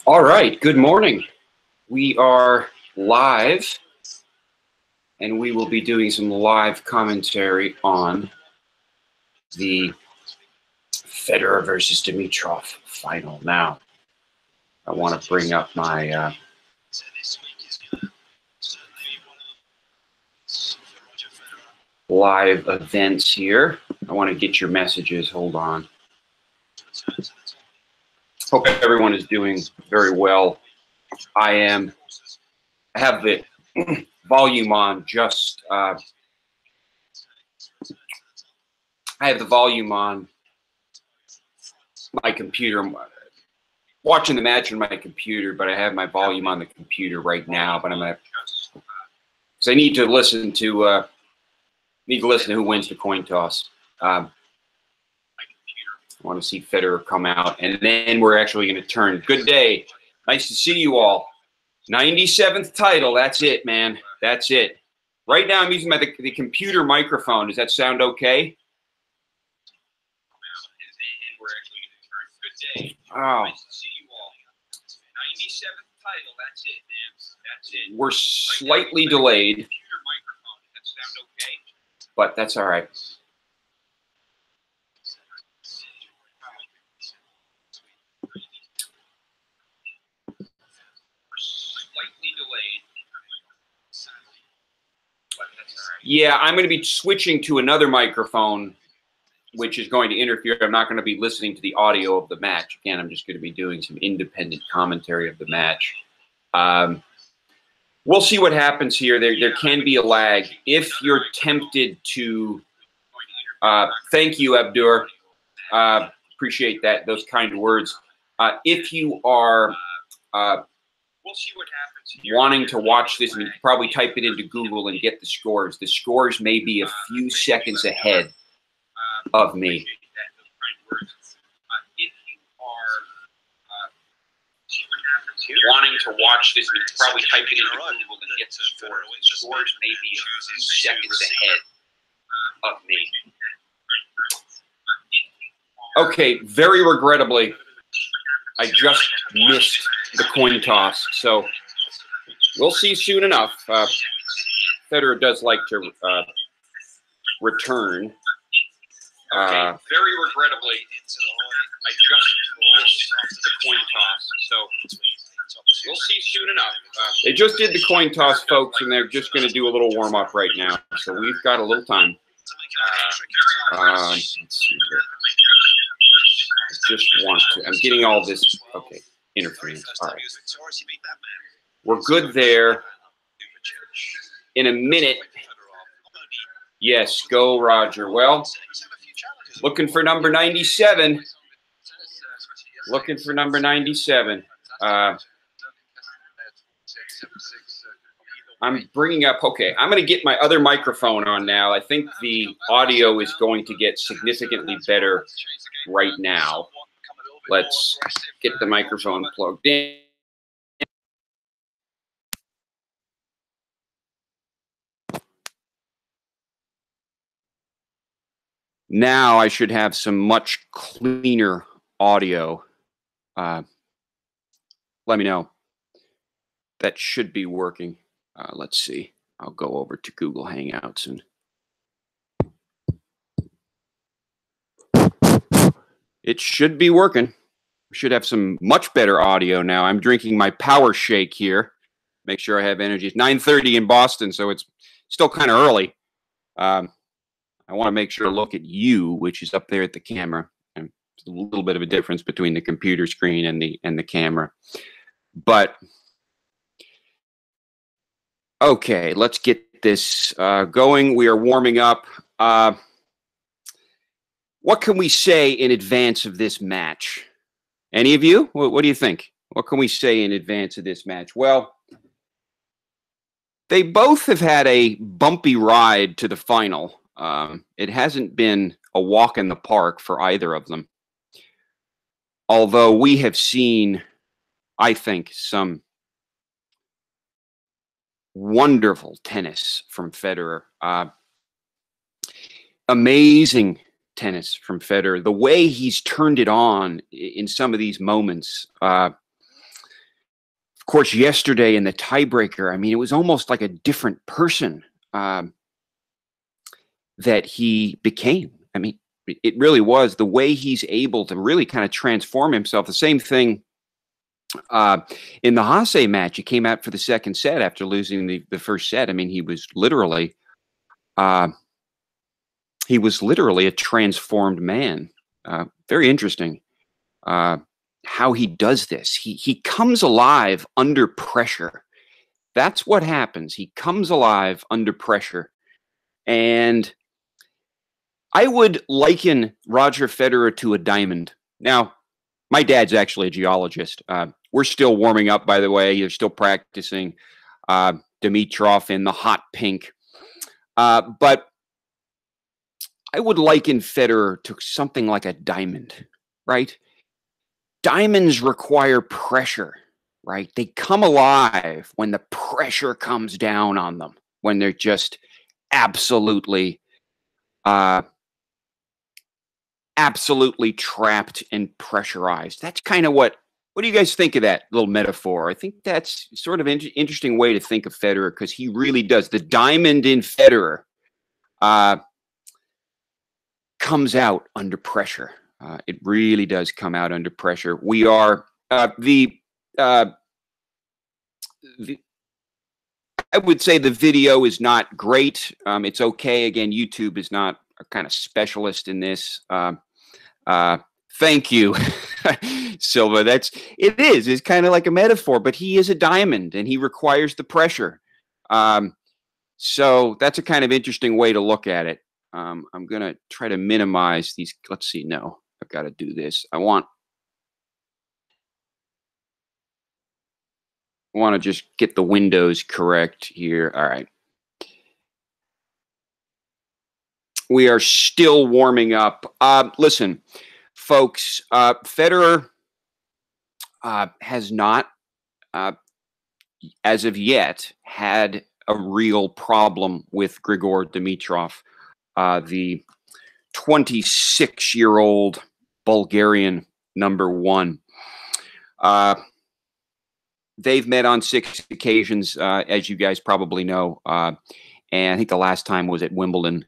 All right, good morning. We are live, and we will be doing some live commentary on the Federer versus Dimitrov final. Now, I want to bring up my live events here. I want to get your messages. Hold on. Hope everyone is doing very well. I have the volume on just, I have the volume on my computer. I'm watching the match on my computer, but I have my volume on the computer right now, but I'm going to, because I need to listen to, who wins the coin toss. I want to see Federer come out, and then we're actually going to turn. Good day. Nice to see you all. 97th title. That's it, man. That's it. Right now I'm using the computer microphone. Does that sound okay? Oh. We're slightly delayed, but that's all right. Yeah, I'm going to be switching to another microphone, which is going to interfere. I'm not going to be listening to the audio of the match. Again, I'm just going to be doing some independent commentary of the match. We'll see what happens here. There can be a lag. If you're tempted to, thank you, Abdur. Appreciate that, those kind words. If you are wanting to watch this, and you can probably type it into Google and get the scores. The scores may be a few seconds ahead of me. Wanting to watch this, you can probably type it into Google and get the scores. The scores may be a few seconds ahead of me. Okay, very regrettably, I just missed the coin toss, so we'll see soon enough. Federer does like to return. Okay, very regrettably, I just missed the coin toss, so we'll see soon enough. They just did the coin toss, folks, and they're just going to do a little warm-up right now, so we've got a little time. Let's see here. I just want to, I'm getting all this, okay, interference. All right. We're good there. In a minute. Yes, go, Roger. Well, looking for number 97. Looking for number 97. I'm bringing up, okay, I'm going to get my other microphone on now. I think the audio is going to get significantly better right now. Let's get the microphone plugged in. Now I should have some much cleaner audio. Let me know. That should be working. Let's see. I'll go over to Google Hangouts and it should be working. We should have some much better audio now. I'm drinking my power shake here. Make sure I have energy. It's 9:30 in Boston, so it's still kind of early. I want to make sure to look at you, which is up there at the camera. And there's a little bit of a difference between the computer screen and the camera. But okay, let's get this going. We are warming up. What can we say in advance of this match? Any of you? What do you think? What can we say in advance of this match? Well, they both have had a bumpy ride to the final. It hasn't been a walk in the park for either of them. Although we have seen, I think, some wonderful tennis from Federer. Amazing tennis from Federer. The way he's turned it on in some of these moments. Of course, yesterday in the tiebreaker, I mean, it was almost like a different person that he became. I mean, it really was the way he's able to really kind of transform himself. The same thing in the Haase match. He came out for the second set after losing the first set. I mean, he was literally a transformed man. Very interesting how he does this. He comes alive under pressure. That's what happens. He comes alive under pressure. And I would liken Roger Federer to a diamond. Now, my dad's actually a geologist. We're still warming up, by the way. They're still practicing Dimitrov in the hot pink. But I would liken Federer to something like a diamond, right? Diamonds require pressure, right? They come alive when the pressure comes down on them, when they're just absolutely trapped and pressurized. That's kind of what do you guys think of that little metaphor? I think that's sort of an interesting way to think of Federer, because he really does. The diamond in Federer comes out under pressure. It really does come out under pressure. We are I would say the video is not great. It's okay. Again, YouTube is not a kind of specialist in this. Thank you, Silva. It's kind of like a metaphor, but he is a diamond and he requires the pressure. So that's a kind of interesting way to look at it. I'm going to try to minimize these. Let's see. No, I've got to do this. I want to just get the windows correct here. All right. We are still warming up. Listen, folks, Federer has not, as of yet, had a real problem with Grigor Dimitrov, the 26-year-old Bulgarian #1. They've met on 6 occasions, as you guys probably know. And I think the last time was at Wimbledon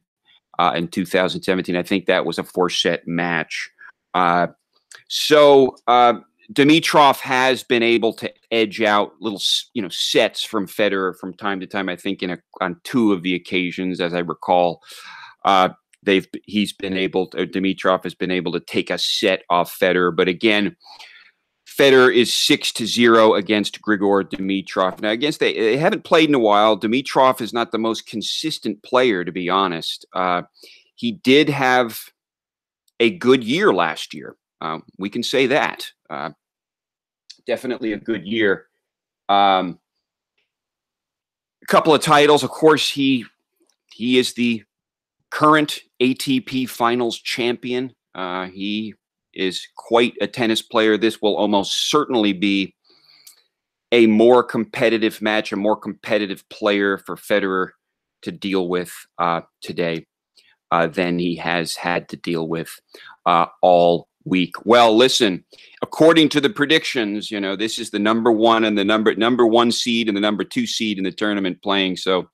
in 2017. I think that was a 4-set match. So Dimitrov has been able to edge out little, sets from Federer from time to time. I think on 2 of the occasions, as I recall, Dimitrov has been able to take a set off Federer. But again, Federer is 6-0 against Grigor Dimitrov. Now, they haven't played in a while. Dimitrov is not the most consistent player, to be honest. He did have a good year last year. We can say that. Definitely a good year. A couple of titles. Of course, he is the current ATP Finals champion. He is quite a tennis player. This will almost certainly be a more competitive match, a more competitive player for Federer to deal with today than he has had to deal with all week. Well, listen, according to the predictions, this is the #1 and the number 1 seed and the number 2 seed in the tournament playing. So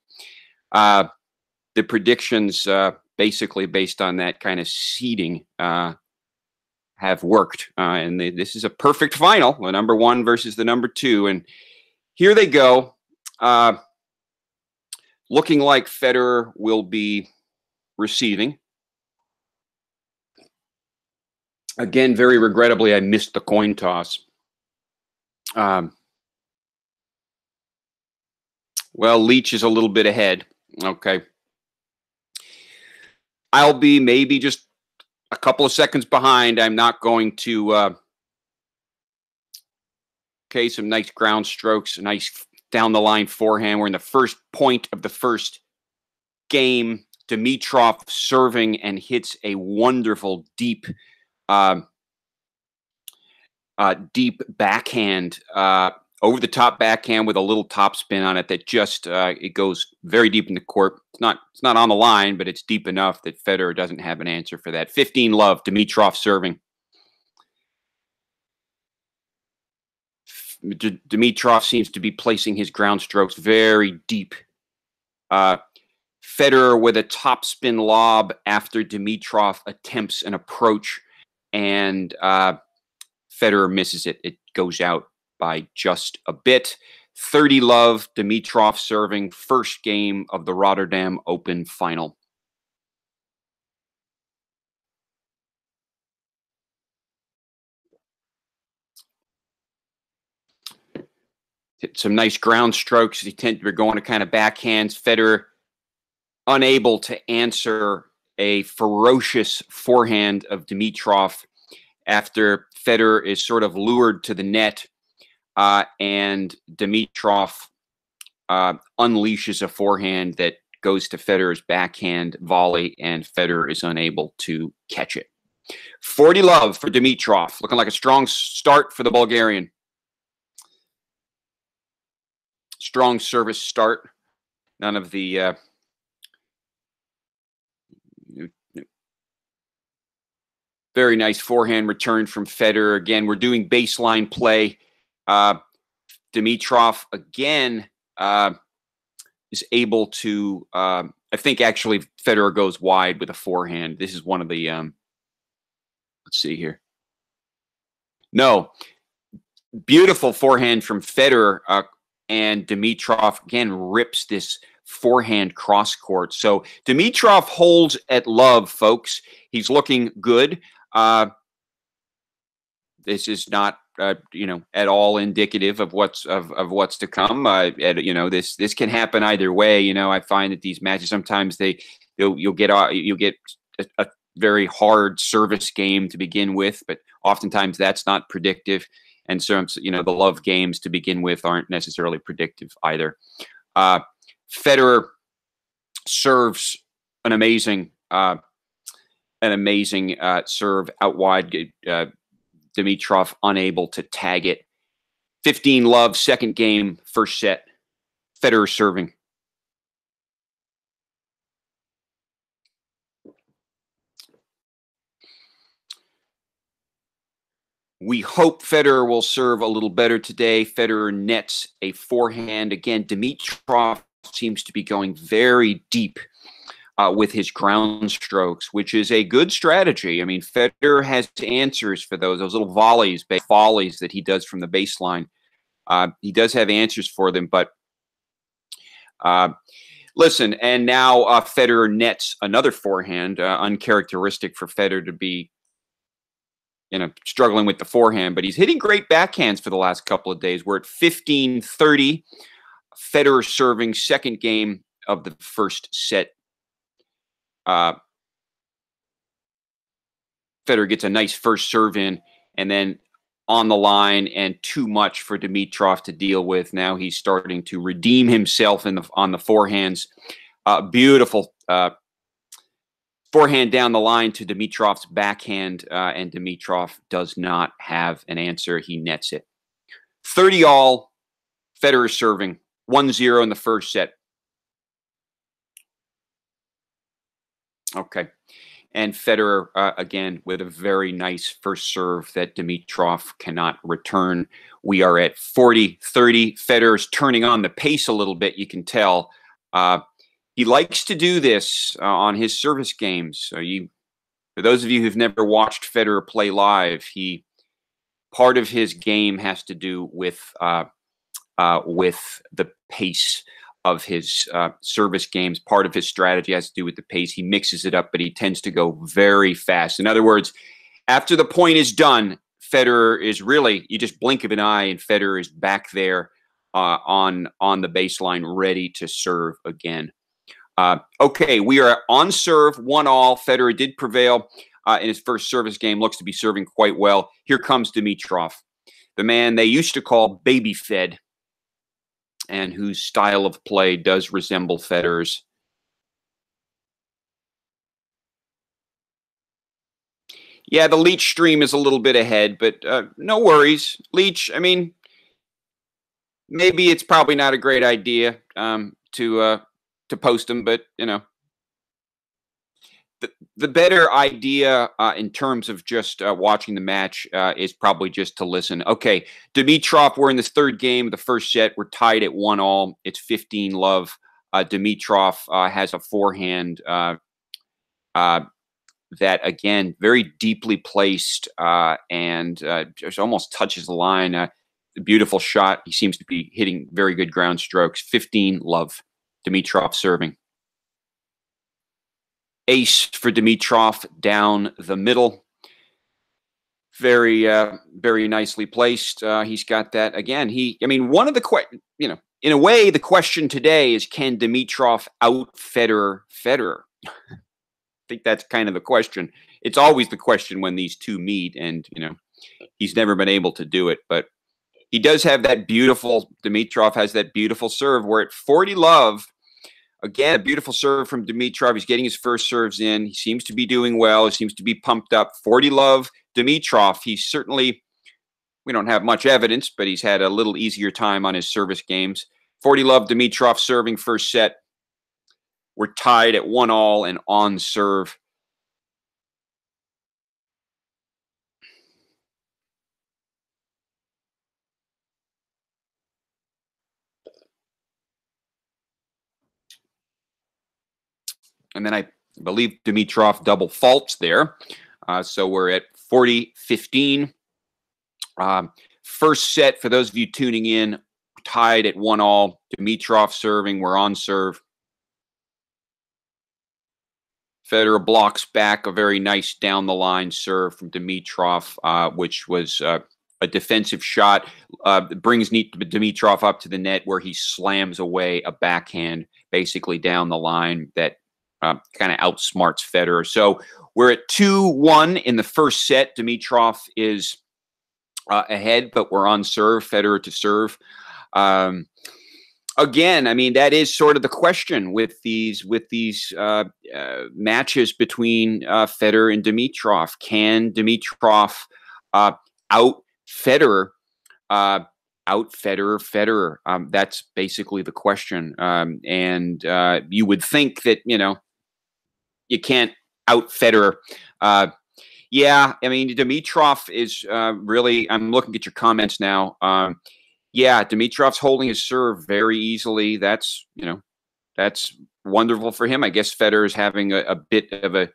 the predictions basically based on that kind of seeding have worked. And this is a perfect final, the #1 versus the number 2. And here they go. Looking like Federer will be receiving. Again, very regrettably, I missed the coin toss. Well, Leach is a little bit ahead. Okay. I'll be maybe just a couple of seconds behind. I'm not going to okay, some nice ground strokes, a nice down the line forehand. We're in the first point of the first game. Dimitrov serving and hits a wonderful deep backhand over the top backhand with a little top spin on it that just it goes very deep in the court. It's not on the line, but it's deep enough that Federer doesn't have an answer for that. 15-love, Dimitrov serving. Dimitrov seems to be placing his ground strokes very deep. Federer with a topspin lob after Dimitrov attempts an approach, and Federer misses it. It goes out by just a bit. 30-love, Dimitrov serving, first game of the Rotterdam Open final. Hit some nice ground strokes. We're going to kind of backhands. Federer unable to answer a ferocious forehand of Dimitrov after Federer is sort of lured to the net, and Dimitrov unleashes a forehand that goes to Federer's backhand volley, and Federer is unable to catch it. 40-love for Dimitrov, looking like a strong start for the Bulgarian. Strong service start. None of the very nice forehand return from Federer. Again, we're doing baseline play. Dimitrov again is able to. I think actually Federer goes wide with a forehand. This is one of the. Let's see here. No, beautiful forehand from Federer. And Dimitrov again rips this forehand cross court. So Dimitrov holds at love, folks. He's looking good. This is not, at all indicative of what's to come. This can happen either way. I find that these matches sometimes you'll get a very hard service game to begin with, but oftentimes that's not predictive. And so, the love games to begin with aren't necessarily predictive either. Federer serves an amazing serve out wide. Dimitrov unable to tag it. 15-love, second game, first set. Federer serving. We hope Federer will serve a little better today. Federer nets a forehand. Again, Dimitrov seems to be going very deep with his ground strokes, which is a good strategy. I mean, Federer has answers for those little volleys that he does from the baseline. He does have answers for them, but listen, and now Federer nets another forehand, uncharacteristic for Federer to be struggling with the forehand, but he's hitting great backhands for the last couple of days. We're at 15-30. Federer serving, second game of the first set. Federer gets a nice first serve in, and then on the line, and too much for Dimitrov to deal with. Now he's starting to redeem himself on the forehands. Beautiful forehand down the line to Dimitrov's backhand, and Dimitrov does not have an answer. He nets it. 30-all, Federer serving. 1-0 in the first set. Okay. And Federer, again, with a very nice first serve that Dimitrov cannot return. We are at 40-30. Federer's turning on the pace a little bit, you can tell. He likes to do this on his service games. For those of you who've never watched Federer play live, part of his game has to do with the pace of his service games. Part of his strategy has to do with the pace. He mixes it up, but he tends to go very fast. In other words, after the point is done, Federer is really, you just blink of an eye, and Federer is back there on the baseline, ready to serve again. Okay, we are on serve, 1-all. Federer did prevail in his first service game. Looks to be serving quite well. Here comes Dimitrov, the man they used to call baby fed, and whose style of play does resemble Federer's. Yeah, the Leach stream is a little bit ahead, but no worries. Leach, I mean, maybe it's probably not a great idea to post them, but the better idea in terms of just watching the match is probably just to listen. Okay, Dimitrov, we're in this third game of the first set. We're tied at 1-1. It's 15-love. Dimitrov has a forehand that, again, very deeply placed and just almost touches the line. Beautiful shot. He seems to be hitting very good ground strokes. 15-love. Dimitrov serving. Ace for Dimitrov down the middle. Very, very nicely placed. He's got that again. One of the in a way, the question today is, can Dimitrov out Federer? I think that's kind of the question. It's always the question when these two meet, and he's never been able to do it. But he does have that beautiful. Dimitrov has that beautiful serve. We're at 40-love. Again, a beautiful serve from Dimitrov. He's getting his first serves in. He seems to be doing well. He seems to be pumped up. 40-love Dimitrov. He's certainly, we don't have much evidence, but he's had a little easier time on his service games. 40-love Dimitrov serving first set. We're tied at 1-1 and on serve. And then I believe Dimitrov double faults there. So we're at 40-15. First set, for those of you tuning in, tied at 1-1. Dimitrov serving. We're on serve. Federer blocks back a very nice down-the-line serve from Dimitrov, which was a defensive shot. Brings Dimitrov up to the net, where he slams away a backhand basically down the line that kind of outsmarts Federer. So we're at 2-1 in the first set. Dimitrov is ahead, but we're on serve. Federer to serve. Again, that is sort of the question with these matches between Federer and Dimitrov. Can Dimitrov out Federer? Federer. That's basically the question. And you would think that you can't out Federer. Dimitrov is really. I'm looking at your comments now. Dimitrov's holding his serve very easily. That's wonderful for him. I guess Federer is having a bit of a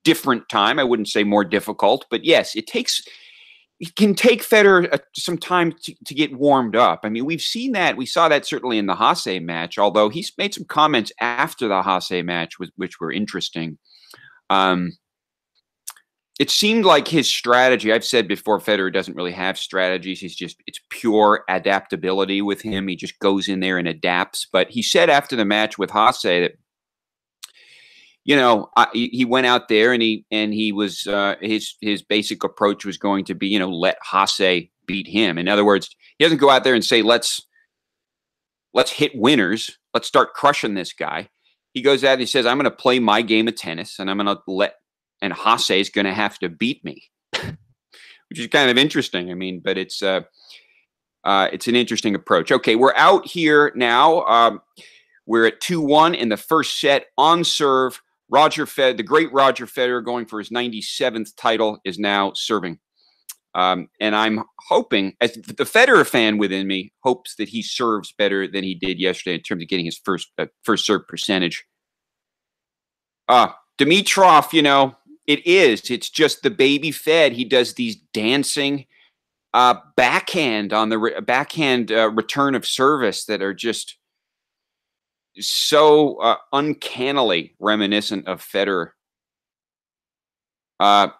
different time. I wouldn't say more difficult, but yes, it can take Federer some time to get warmed up. We've seen that. We saw that certainly in the Haase match, although he's made some comments after the Haase match, which were interesting. It seemed like his strategy, I've said before, Federer doesn't really have strategies. It's pure adaptability with him. He just goes in there and adapts. But he said after the match with Haase that, he went out there and he was his basic approach was going to be, let Haase beat him. In other words, he doesn't go out there and say, let's hit winners. Let's start crushing this guy. He goes out and he says, I'm going to play my game of tennis, and I'm going to and Haase is going to have to beat me, which is kind of interesting. But it's an interesting approach. Okay, we're out here now. We're at 2-1 in the first set on serve. The great Roger Federer, going for his 97th title, is now serving. And I'm hoping, as the Federer fan within me, hopes that he serves better than he did yesterday in terms of getting his first serve percentage. Dimitrov, it's just the baby fed. He does these dancing backhand on the backhand return of service that are just so uncannily reminiscent of Federer. That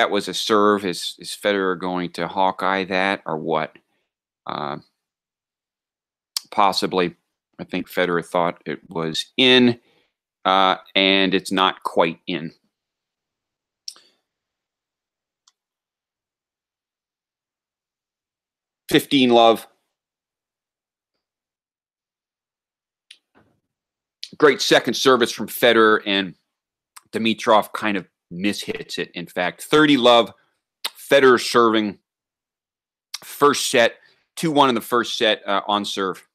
was a serve. Is Federer going to Hawkeye that or what? Possibly. I think Federer thought it was in, and it's not quite in. $15-love. Great second service from Federer, and Dimitrov kind of mishits it. In fact, 30-love. Federer serving First set, 2-1 in the first set on serve.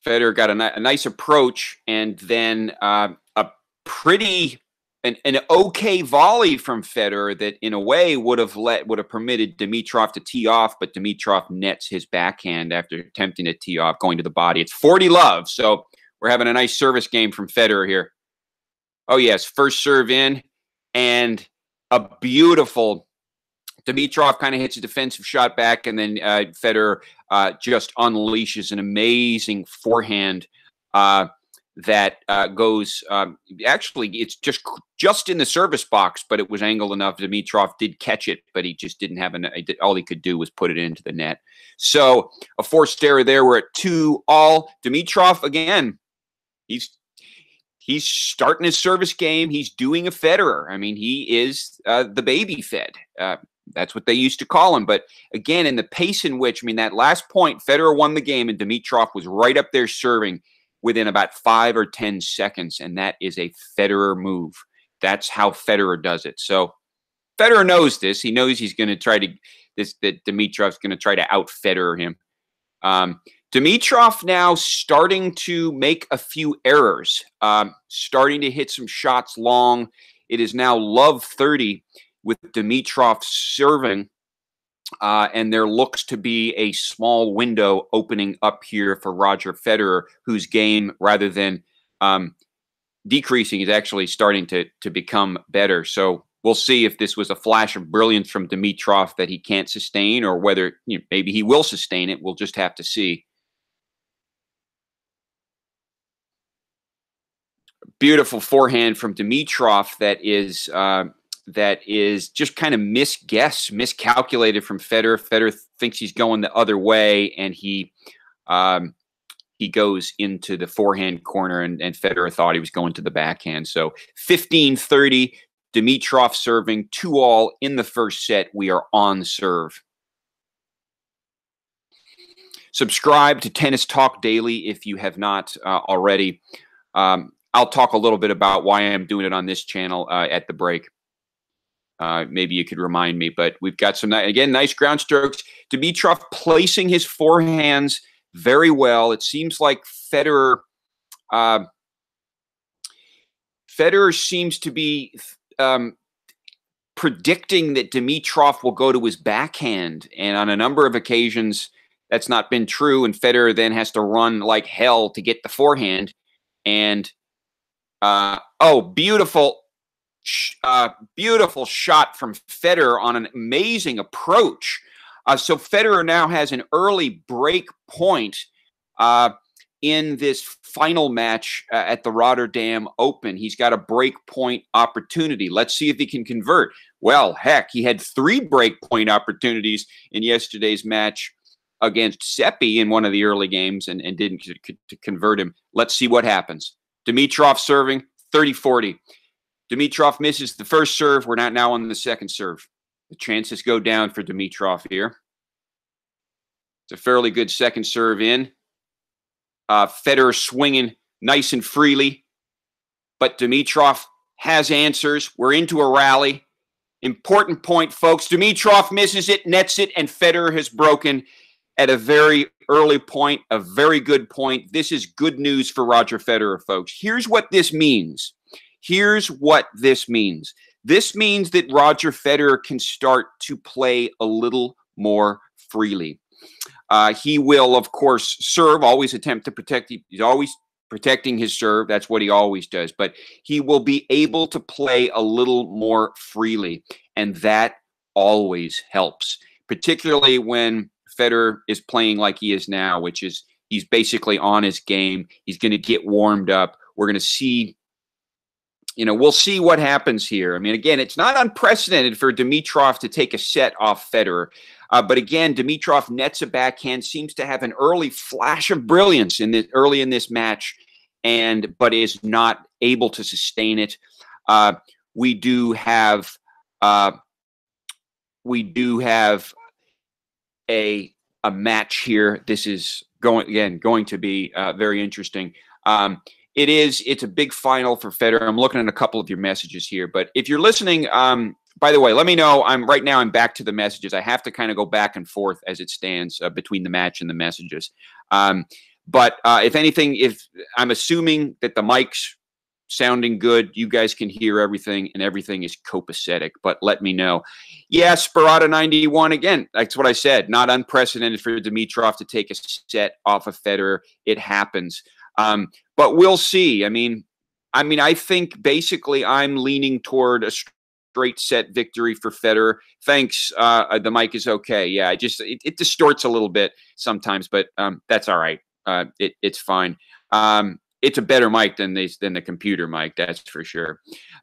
Federer got a nice approach, and then an okay volley from Federer that, in a way, would have permitted Dimitrov to tee off, but Dimitrov nets his backhand after attempting to tee off, going to the body. It's 40-love, so we're having a nice service game from Federer here. Oh yes, first serve in, and a beautiful. Dimitrov kind of hits a defensive shot back, and then Federer just unleashes an amazing forehand that goes. Actually, it's just in the service box, but it was angled enough. Dimitrov did catch it, but he just didn't have all he could do was put it into the net. So a forced error there. We're at 2-2. Dimitrov again. He's starting his service game. He's doing a Federer. I mean, he is the baby Fed. That's what they used to call him. But again, in the pace in which, I mean, that last point, Federer won the game, and Dimitrov was right up there serving within about 5 or 10 seconds. And that is a Federer move. That's how Federer does it. So Federer knows this. He knows he's going to try to, that Dimitrov's going to try to out Federer him. Dimitrov now starting to make a few errors, starting to hit some shots long. It is now love 30 with Dimitrov serving, and there looks to be a small window opening up here for Roger Federer, whose game, rather than decreasing, is actually starting to become better. So we'll see if this was a flash of brilliance from Dimitrov that he can't sustain, or whether maybe he will sustain it. We'll just have to see. Beautiful forehand from Dimitrov that is just kind of miscalculated from Federer. Federer thinks he's going the other way, and he goes into the forehand corner, and Federer thought he was going to the backhand. So 15-30, Dimitrov serving, 2-2 in the first set. We are on serve. Subscribe to Tennis Talk Daily if you have not already. I'll talk a little bit about why I'm doing it on this channel at the break. Maybe you could remind me, but we've got some, again, nice ground strokes. Dimitrov placing his forehands very well. It seems like Federer seems to be predicting that Dimitrov will go to his backhand, and on a number of occasions that's not been true, and Federer then has to run like hell to get the forehand. And beautiful shot from Federer on an amazing approach. So Federer now has an early break point in this final match at the Rotterdam Open. He's got a break point opportunity. Let's see if he can convert. Well, heck, he had 3 break point opportunities in yesterday's match against Seppi in one of the early games and didn't convert him. Let's see what happens. Dimitrov serving, 30-40. Dimitrov misses the first serve. We're not now on the second serve. The chances go down for Dimitrov here. It's a fairly good second serve in. Federer swinging nice and freely. But Dimitrov has answers. We're into a rally. Important point, folks. Dimitrov misses it, nets it, and Federer has broken at a very early point, a very good point. This is good news for Roger Federer, folks. Here's what this means. Here's what this means. This means that Roger Federer can start to play a little more freely. He will, of course, serve, always attempt to protect. He's always protecting his serve. That's what he always does. But he will be able to play a little more freely, and that always helps, particularly when Federer is playing like he is now, which is he's basically on his game. He's going to get warmed up. We're going to see, we'll see what happens here. I mean, again, it's not unprecedented for Dimitrov to take a set off Federer. But again, Dimitrov nets a backhand, seems to have an early flash of brilliance early in this match, but is not able to sustain it. We do have a match here. This is going to be very interesting. It's a big final for Federer. I'm looking at a couple of your messages here, but if you're listening By the way, let me know. Right now I'm back to the messages. I have to kind of go back and forth as it stands between the match and the messages. But if anything, if I'm assuming that the mic's sounding good, you guys can hear everything, and everything is copacetic. But let me know. Yeah, Sparata 91 again. That's what I said. Not unprecedented for Dimitrov to take a set off of Federer. It happens. But we'll see. I mean, I think basically I'm leaning toward a straight set victory for Federer. Thanks. The mic is okay. Yeah, it distorts a little bit sometimes, but that's all right. It's fine. It's a better mic than the computer mic, that's for sure.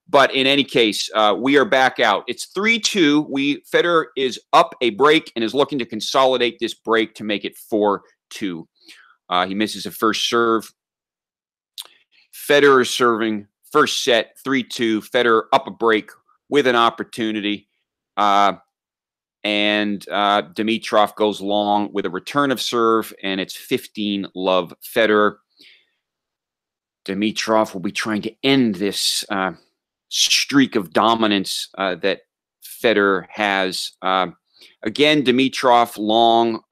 But in any case, we are back out. It's 3-2. Federer is up a break and is looking to consolidate this break to make it 4-2. He misses a first serve. Federer serving first set 3-2. Federer up a break with an opportunity. And Dimitrov goes long with a return of serve, and it's 15-love Federer. Dimitrov will be trying to end this streak of dominance that Federer has. Again, Dimitrov long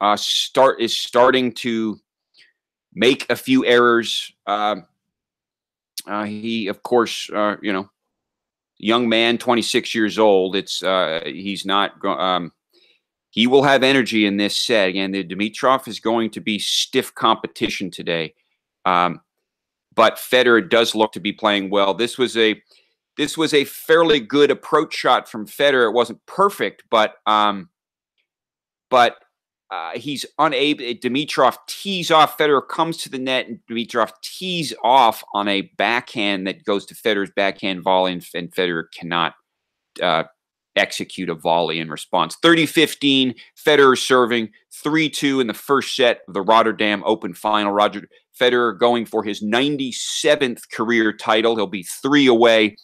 is starting to make a few errors. He, of course, young man, 26 years old. He's not. He will have energy in this set. Again, the Dimitrov is going to be stiff competition today. But Federer does look to be playing well. This was a fairly good approach shot from Federer. It wasn't perfect, but he's unable. Dimitrov tees off. Federer comes to the net, and Dimitrov tees off on a backhand that goes to Federer's backhand volley, and Federer cannot execute a volley in response. 30-15, Federer serving 3-2 in the first set of the Rotterdam Open final. Roger Federer going for his 97th career title. He'll be 3 away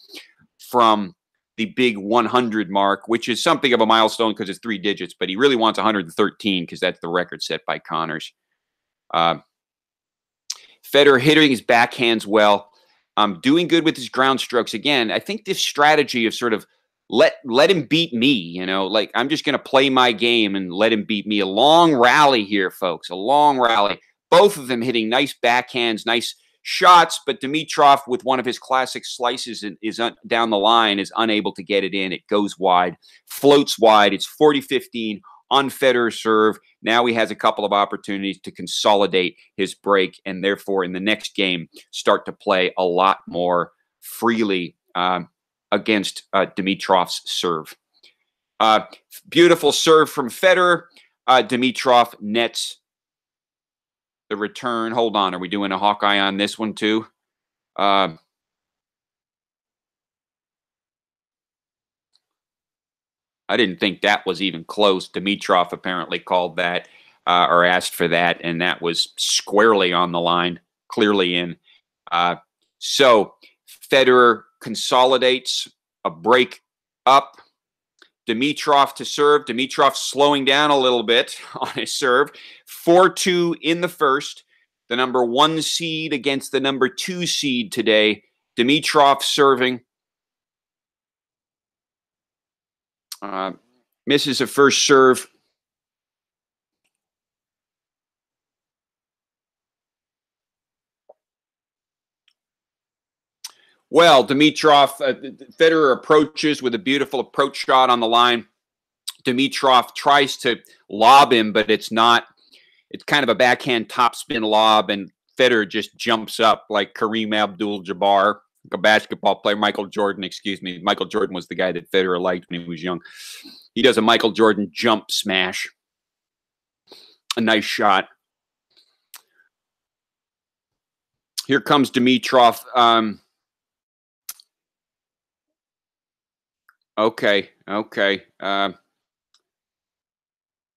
from the big 100 mark, which is something of a milestone because it's 3 digits, but he really wants 113 because that's the record set by Connors. Federer hitting his backhands well, doing good with his ground strokes. Again, I think this strategy of sort of let him beat me, like I'm just going to play my game and let him beat me. A long rally here, folks, a long rally. Both of them hitting nice backhands, nice shots, but Dimitrov, with one of his classic slices, is down the line, is unable to get it in. It goes wide, floats wide. It's 40-15 on Federer's serve. Now he has a couple of opportunities to consolidate his break, and therefore in the next game start to play a lot more freely against Dimitrov's serve. Beautiful serve from Federer. Dimitrov nets the return. Hold on. Are we doing a Hawkeye on this one too? I didn't think that was even close. Dimitrov apparently called that or asked for that, and that was squarely on the line, clearly in. So Federer consolidates a break up. Dimitrov to serve. Dimitrov slowing down a little bit on his serve. 4-2 in the first. The number 1 seed against the number 2 seed today. Dimitrov serving. Misses a first serve. Well, Dimitrov, Federer approaches with a beautiful approach shot on the line. Dimitrov tries to lob him, but it's not. It's kind of a backhand topspin lob, and Federer just jumps up like Kareem Abdul-Jabbar, a basketball player. Michael Jordan, excuse me. Michael Jordan was the guy that Federer liked when he was young. He does a Michael Jordan jump smash. A nice shot. Here comes Dimitrov. Okay.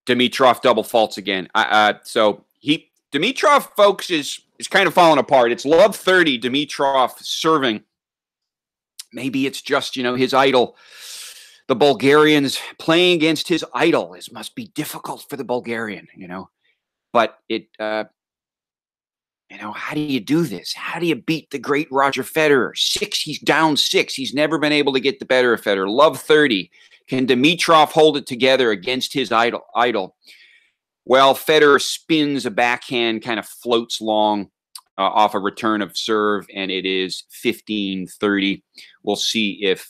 Dimitrov double faults again. Dimitrov, folks, is kind of falling apart. It's love 30. Dimitrov serving. Maybe it's just his idol. The Bulgarians playing against his idol. This must be difficult for the Bulgarian, But it. How do you do this? How do you beat the great Roger Federer? He's down 6. He's never been able to get the better of Federer. Love 30. Can Dimitrov hold it together against his idol? Well, Federer spins a backhand, kind of floats long off a return of serve, and it is 15-30. We'll see if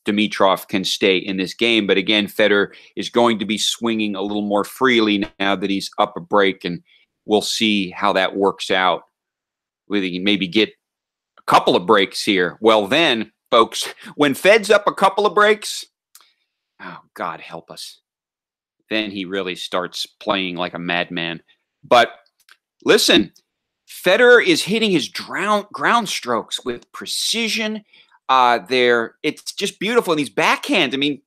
Dimitrov can stay in this game. But again, Federer is going to be swinging a little more freely now that he's up a break, and we'll see how that works out. Whether he can maybe get a couple of breaks here. Well, then, folks, when Fed's up a couple of breaks, oh, God help us. Then he really starts playing like a madman. But listen, Federer is hitting his ground strokes with precision. It's just beautiful. And these backhands, I mean,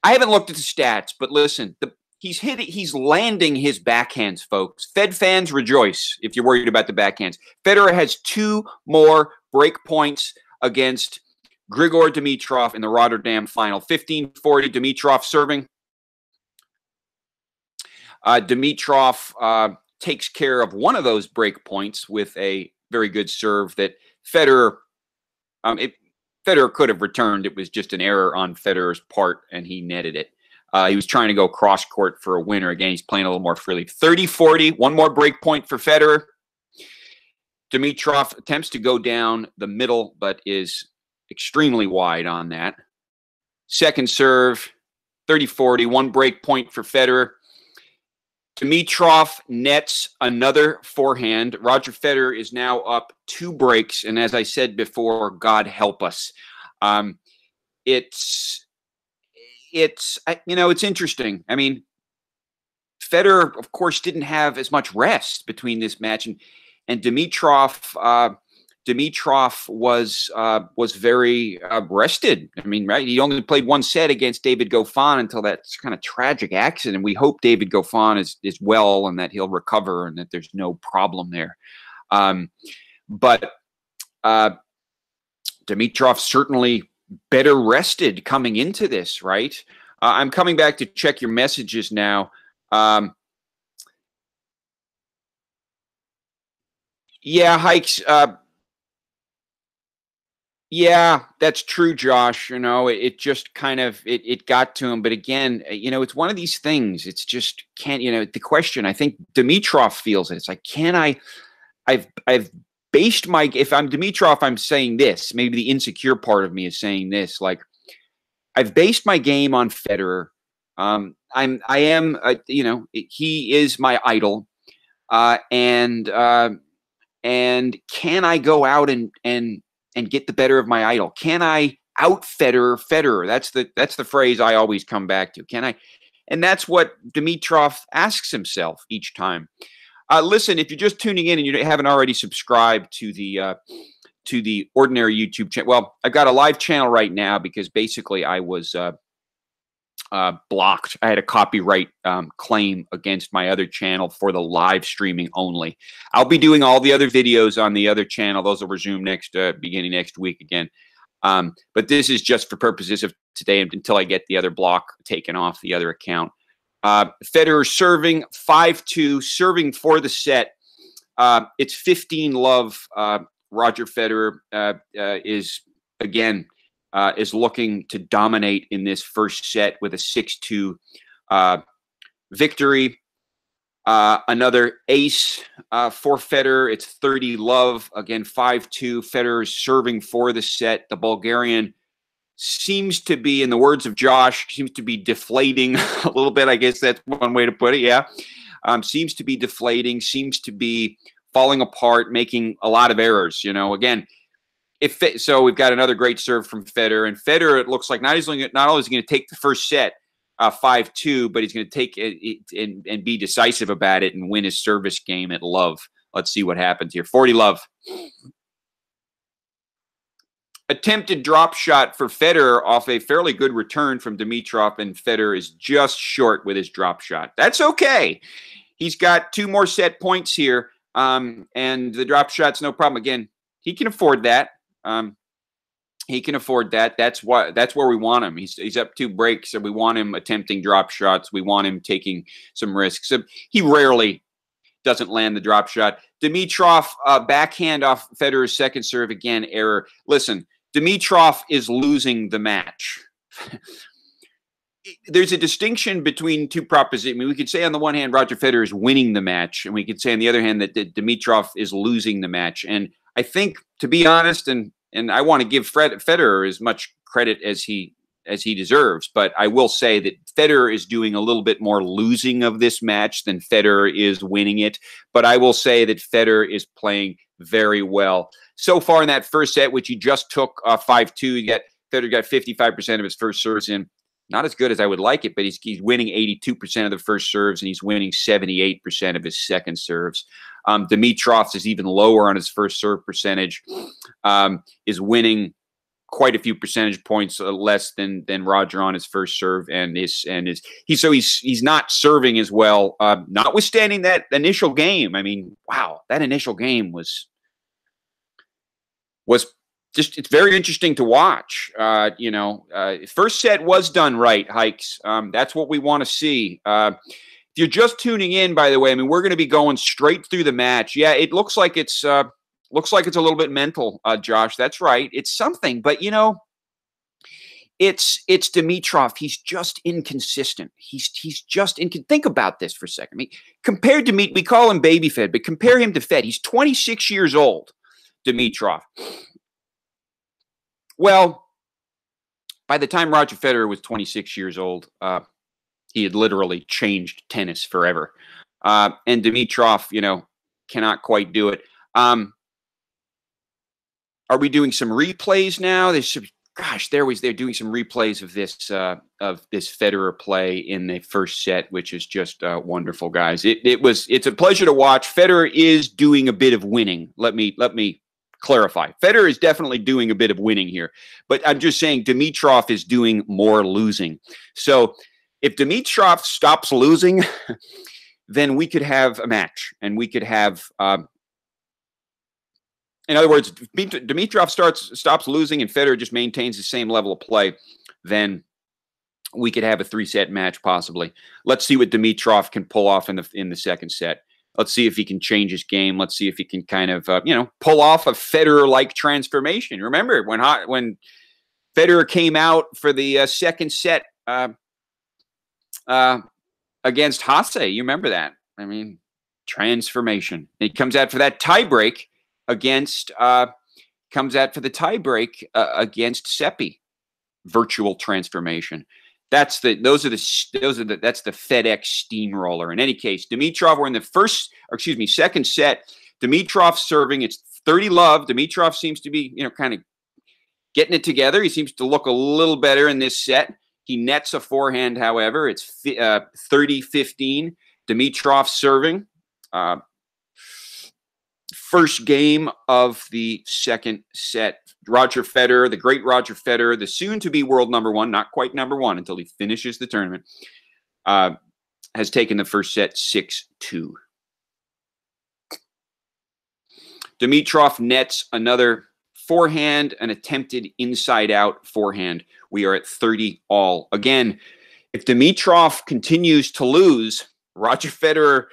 I haven't looked at the stats, but listen, he's landing his backhands, folks. Fed fans rejoice if you're worried about the backhands. Federer has 2 more break points against Grigor Dimitrov in the Rotterdam final. 15-40, Dimitrov serving. Dimitrov takes care of one of those break points with a very good serve that Federer could have returned. It was just an error on Federer's part, and he netted it. He was trying to go cross court for a winner. Again, he's playing a little more freely. 30-40, one more break point for Federer. Dimitrov attempts to go down the middle, but is extremely wide on that. Second serve, 30-40, one break point for Federer. Dimitrov nets another forehand. Roger Federer is now up 2 breaks, and as I said before, God help us. It's interesting. I mean, Federer, of course, didn't have as much rest between this match, and Dimitrov was very rested. I mean, right? He only played 1 set against David Goffin until that kind of tragic accident. We hope David Goffin is well and that he'll recover and that there's no problem there. But Dimitrov certainly better rested coming into this, right? I'm coming back to check your messages now. Yeah, Hikes. Yeah, that's true, Josh. It just kind of it got to him. But again, it's one of these things. It's just can't. The question. I think Dimitrov feels it. It's like, can I? I've based my. If I'm Dimitrov, I'm saying this. Maybe the insecure part of me is saying this. Like, I've based my game on Federer. He is my idol, and can I go out and get the better of my idol? Can I out Federer? That's the phrase I always come back to. Can I? And that's what Dimitrov asks himself each time. Listen, if you're just tuning in and you haven't already subscribed to the ordinary YouTube channel, well, I've got a live channel right now because basically I was blocked. I had a copyright claim against my other channel for the live streaming only. I'll be doing all the other videos on the other channel. Those will resume beginning next week again. But this is just for purposes of today until I get the other block taken off the other account. Federer serving 5-2, serving for the set. It's 15-love. Roger Federer is looking to dominate in this first set with a 6-2 victory. Another ace for Federer. It's 30-love. Again, 5-2. Federer is serving for the set. The Bulgarian seems to be, in the words of Josh, seems to be deflating a little bit. I guess that's one way to put it. Yeah. Seems to be deflating, seems to be falling apart, making a lot of errors. Again, so we've got another great serve from Federer. And Federer, it looks like not only is he going to take the first set 5-2, but he's going to take it and be decisive about it and win his service game at love. Let's see what happens here. 40-love. Attempted drop shot for Federer off a fairly good return from Dimitrov, and Federer is just short with his drop shot. That's okay. He's got 2 more set points here, and the drop shot's no problem. Again, he can afford that. He can afford that. That's where we want him. He's up 2 breaks, so we want him attempting drop shots. We want him taking some risks. So he rarely doesn't land the drop shot. Dimitrov, backhand off Federer's second serve. Again, error. Listen, Dimitrov is losing the match. there's a distinction between two propositions. I mean, we could say on the one hand, Roger Federer is winning the match, and we could say on the other hand that Dimitrov is losing the match. And I think, to be honest, and I want to give Federer as much credit as he deserves, but I will say that Federer is doing a little bit more losing of this match than Federer is winning it. But I will say that Federer is playing very well so far in that first set, which he just took 5-2. Federer got 55% of his first serves in. Not as good as I would like it, but he's winning 82% of the first serves, and he's winning 78% of his second serves. Dimitrov is even lower on his first serve percentage, is winning quite a few percentage points less than Roger on his first serve, and he's not serving as well. Notwithstanding that initial game, I mean, wow, that initial game was just, it's very interesting to watch. First set was done right, Hikes. That's what we want to see. If you're just tuning in, by the way, I mean, we're going to be going straight through the match. Yeah, it looks like it's a little bit mental, Josh. That's right. It's something, but it's Dimitrov. He's just inconsistent. He's just think about this for a second. I mean, compared to we call him baby Fed, but compare him to Fed. He's 26 years old, Dimitrov. Well, by the time Roger Federer was 26 years old, he had literally changed tennis forever. And Dimitrov, cannot quite do it. Are we doing some replays now? They're doing some replays of this Federer play in the first set, which is just wonderful, guys. It's a pleasure to watch. Federer is doing a bit of winning. Let me clarify. Federer is definitely doing a bit of winning here, but I'm just saying Dimitrov is doing more losing. So if Dimitrov stops losing, then we could have a match, and we could have, in other words, Dimitrov stops losing and Federer just maintains the same level of play, then we could have a 3-set match possibly. Let's see what Dimitrov can pull off in the second set. Let's see if he can change his game. Let's see if he can kind of, pull off a Federer-like transformation. Remember when Federer came out for the second set against Hasse? You remember that? I mean, transformation. He comes out for that tiebreak against Seppi. Virtual transformation. That's the FedEx steamroller. In any case, Dimitrov, we're in the second set. Dimitrov serving. It's 30-love. Dimitrov seems to be, kind of getting it together. He seems to look a little better in this set. He nets a forehand, however. It's 30-15. Dimitrov serving. First game of the second set. Roger Federer, the great Roger Federer, the soon-to-be world number one, not quite number one until he finishes the tournament, has taken the first set 6-2. Dimitrov nets another forehand, an attempted inside-out forehand. We are at 30-all. Again, if Dimitrov continues to lose, Roger Federer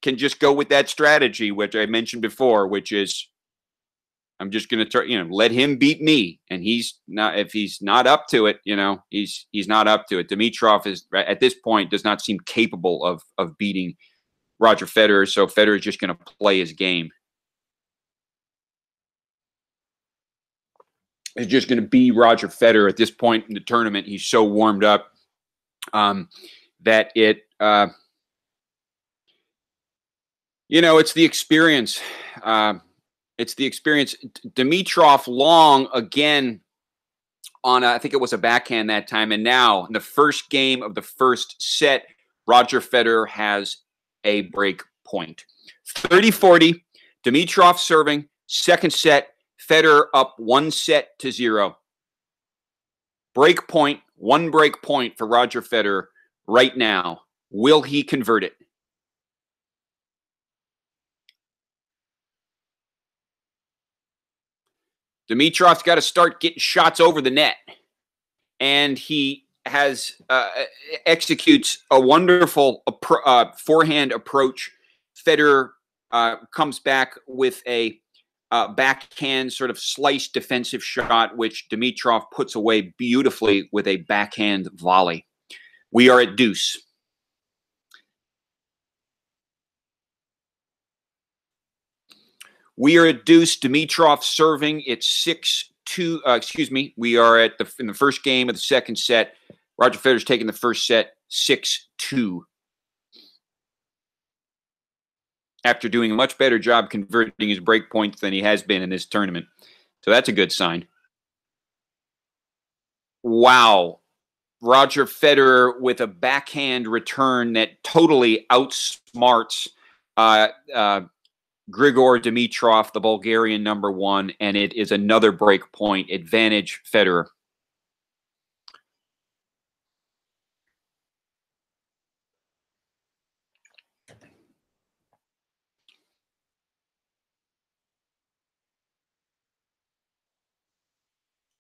can just go with that strategy, which I mentioned before, which is, I'm just going to let him beat me. And if he's not up to it, he's not up to it. Dimitrov is, at this point, does not seem capable of beating Roger Federer. So Federer is just going to play his game. He's just going to be Roger Federer at this point in the tournament. He's so warmed up that it, it's the experience. It's the experience. Dimitrov long again on, I think it was a backhand that time. And now in the first game of the first set, Roger Federer has a break point. 30-40, Dimitrov serving, second set, Federer up 1-0. Break point, one break point for Roger Federer right now. Will he convert it? Dimitrov's got to start getting shots over the net. And he has executes a wonderful forehand approach. Federer comes back with a backhand sort of slice defensive shot, which Dimitrov puts away beautifully with a backhand volley. We are at deuce. We are at deuce. Dimitrov serving. It's 6-2. Excuse me. We are at in the first game of the second set. Roger Federer's taking the first set 6-2. After doing a much better job converting his break points than he has been in this tournament. So that's a good sign. Wow. Roger Federer with a backhand return that totally outsmarts Grigor Dimitrov, the Bulgarian #1, and it is another break point advantage Federer.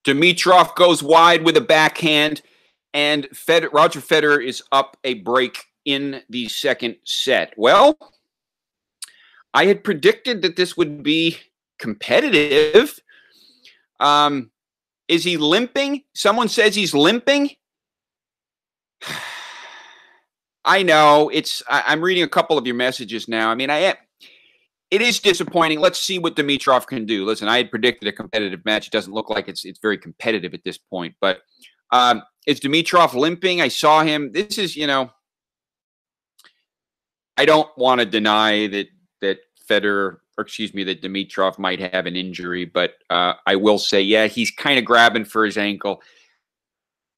Dimitrov goes wide with a backhand, and Roger Federer is up a break in the second set. Well, I had predicted that this would be competitive. Is he limping? Someone says he's limping. I know. I'm reading a couple of your messages now. I mean, it is disappointing. Let's see what Dimitrov can do. Listen, I had predicted a competitive match. It doesn't look like it's very competitive at this point. But is Dimitrov limping? I saw him. This is, I don't want to deny that Federer, or excuse me, that Dimitrov might have an injury. But I will say, yeah, he's kind of grabbing for his ankle.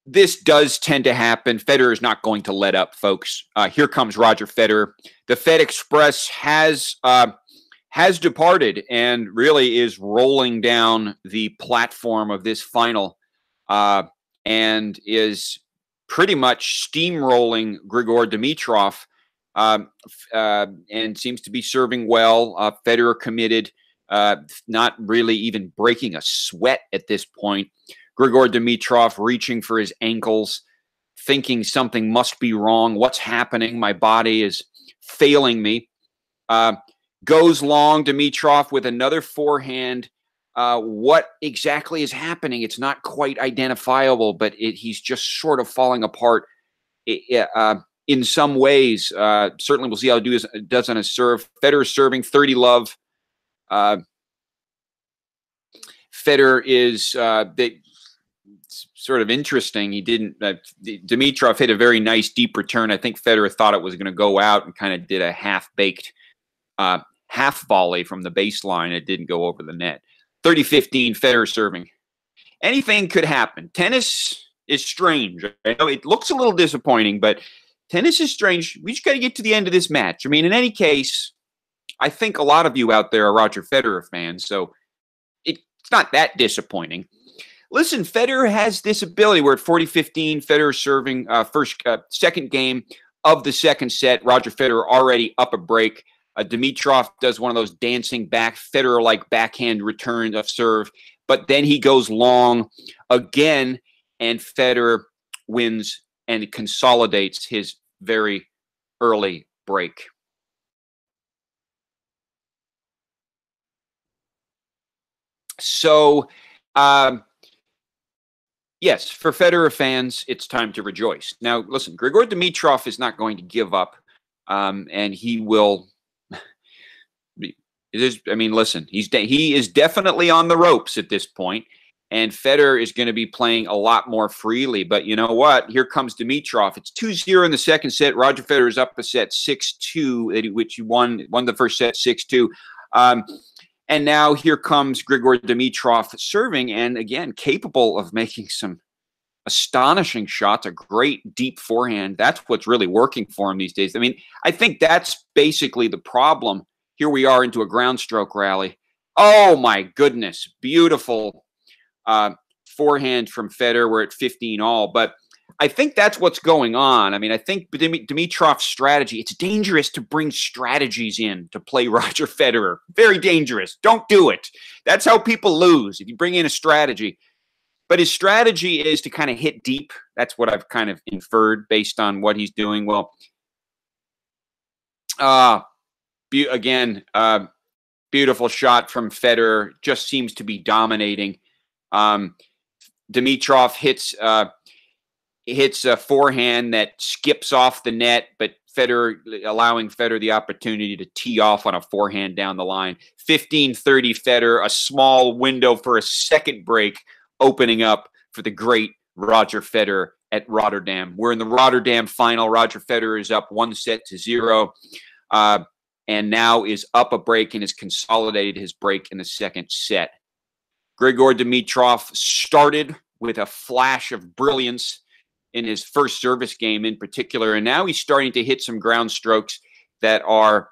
This does tend to happen. Federer is not going to let up, folks. Here comes Roger Federer. The Fed Express has departed and really is rolling down the platform of this final and is pretty much steamrolling Grigor Dimitrov and seems to be serving well. Federer committed, not really even breaking a sweat at this point. Grigor Dimitrov reaching for his ankles, thinking something must be wrong. What's happening? My body is failing me. Goes long, Dimitrov with another forehand. What exactly is happening? It's not quite identifiable, but he's just sort of falling apart in some ways. Certainly we'll see how it does on a serve. Federer serving 30 love. Federer is sort of interesting. He didn't. Dimitrov hit a very nice deep return. I think Federer thought it was going to go out and kind of did a half-baked half volley from the baseline. It didn't go over the net. 30-15, Federer serving. Anything could happen. Tennis is strange. I know it looks a little disappointing, but tennis is strange. We just got to get to the end of this match. I mean, in any case, I think a lot of you out there are Roger Federer fans, so it's not that disappointing. Listen, Federer has this ability. We're at 40-15. Federer serving second game of the second set. Roger Federer already up a break. Dimitrov does one of those dancing back Federer-like backhand return of serve, but then he goes long again, and Federer wins and consolidates his very early break. So, yes, for Federer fans, it's time to rejoice. Now, listen, Grigor Dimitrov is not going to give up, and he will. Listen, he is definitely on the ropes at this point, and Federer is going to be playing a lot more freely. But you know what? Here comes Dimitrov. It's 2-0 in the second set. Roger Federer is up a set 6-2, which he won the first set 6-2. And now here comes Grigor Dimitrov serving, and again, capable of making some astonishing shots, a great deep forehand. That's what's really working for him these days. I mean, I think that's basically the problem. Here we are into a ground stroke rally. Oh, my goodness. Beautiful forehand from Federer. We're at 15 all. But I think that's what's going on. I mean, I think Dimitrov's strategy, it's dangerous to bring strategies in to play Roger Federer. Very dangerous. Don't do it. That's how people lose, if you bring in a strategy. But his strategy is to kind of hit deep. That's what I've kind of inferred based on what he's doing. Well, again, beautiful shot from Federer. Just seems to be dominating. Dimitrov hits hits a forehand that skips off the net, but Federer allowing Federer the opportunity to tee off on a forehand down the line. 15-30 Federer, a small window for a second break opening up for the great Roger Federer at Rotterdam. We're in the Rotterdam final. Roger Federer is up 1-0, and now is up a break and has consolidated his break in the second set. Grigor Dimitrov started with a flash of brilliance in his first service game in particular, and now he's starting to hit some ground strokes that are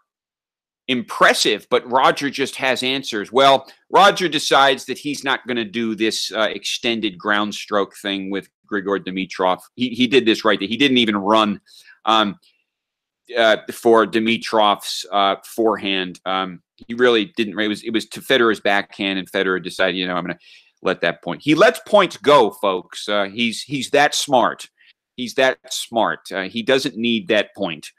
impressive, but Roger just has answers. Well, Roger decides that he's not going to do this extended ground stroke thing with Grigor Dimitrov. He did this right there. He didn't even run for Dimitrov's forehand. He really didn't. It was to Federer's backhand, and Federer decided, I'm going to let that point. He lets points go, folks. He's that smart. He's that smart. He doesn't need that point.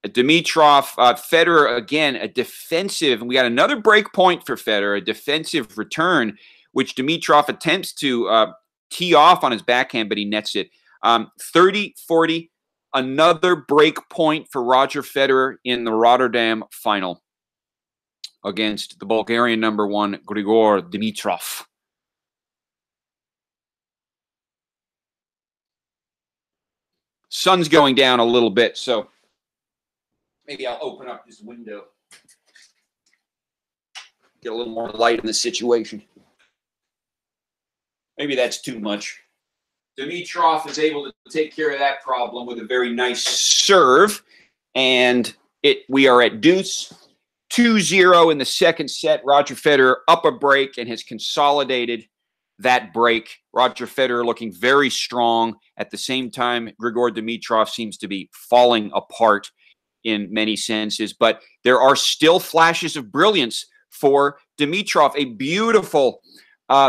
Dimitrov, Federer, again, a defensive, and we got another break point for Federer, a defensive return, which Dimitrov attempts to tee off on his backhand, but he nets it. 30-40, another break point for Roger Federer in the Rotterdam final against the Bulgarian number 1, Grigor Dimitrov. Sun's going down a little bit, so maybe I'll open up this window. Get a little more light in the situation. Maybe that's too much. Dimitrov is able to take care of that problem with a very nice serve. And we are at deuce. 2-0 in the second set. Roger Federer up a break and has consolidated that break. Roger Federer looking very strong. At the same time, Grigor Dimitrov seems to be falling apart in many senses. But there are still flashes of brilliance for Dimitrov. A beautiful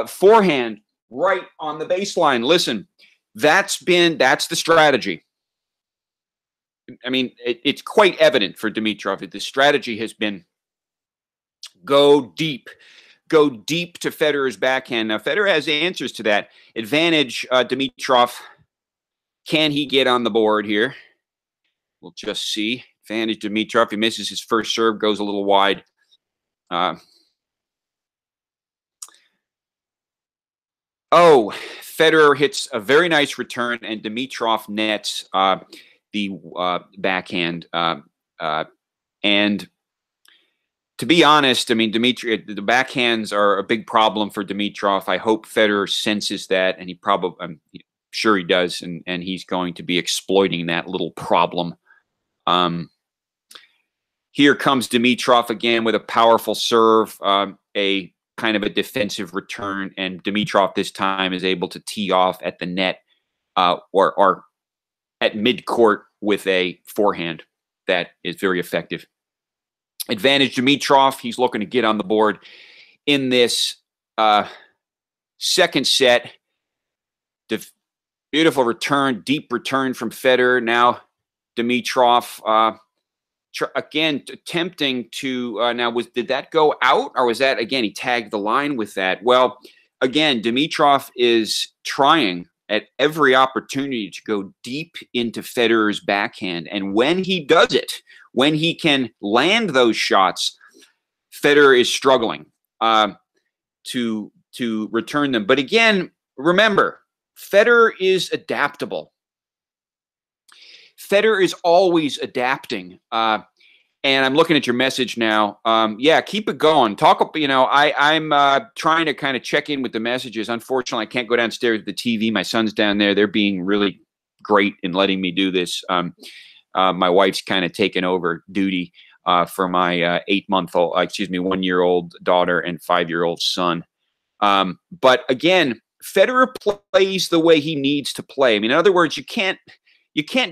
forehand right on the baseline. Listen, that's the strategy. I mean, it's quite evident for Dimitrov that the strategy has been go deep to Federer's backhand. Now, Federer has answers to that. Advantage Dimitrov. Can he get on the board here? We'll just see. Advantage Dimitrov. He misses his first serve, goes a little wide. Federer hits a very nice return, and Dimitrov nets the backhand. And to be honest, I mean, the backhands are a big problem for Dimitrov. I hope Federer senses that, and I'm sure he does, and he's going to be exploiting that little problem. Here comes Dimitrov again with a powerful serve, a kind of a defensive return, and Dimitrov this time is able to tee off at the net or at mid-court with a forehand that is very effective. Advantage Dimitrov. He's looking to get on the board in this second set. Beautiful return, deep return from Federer. Now Dimitrov again attempting to did that go out, or was that again he tagged the line with that? Well, again, Dimitrov is trying at every opportunity to go deep into Federer's backhand, and when he does it, when he can land those shots, Federer is struggling to return them. But again, remember, Federer is adaptable. Federer is always adapting. And I'm looking at your message now. Yeah, keep it going. I'm trying to kind of check in with the messages. Unfortunately, I can't go downstairs to the TV. My son's down there. They're being really great in letting me do this. My wife's kind of taken over duty for my 1-year-old daughter and 5-year-old son. But again, Federer plays the way he needs to play. I mean, in other words, you can't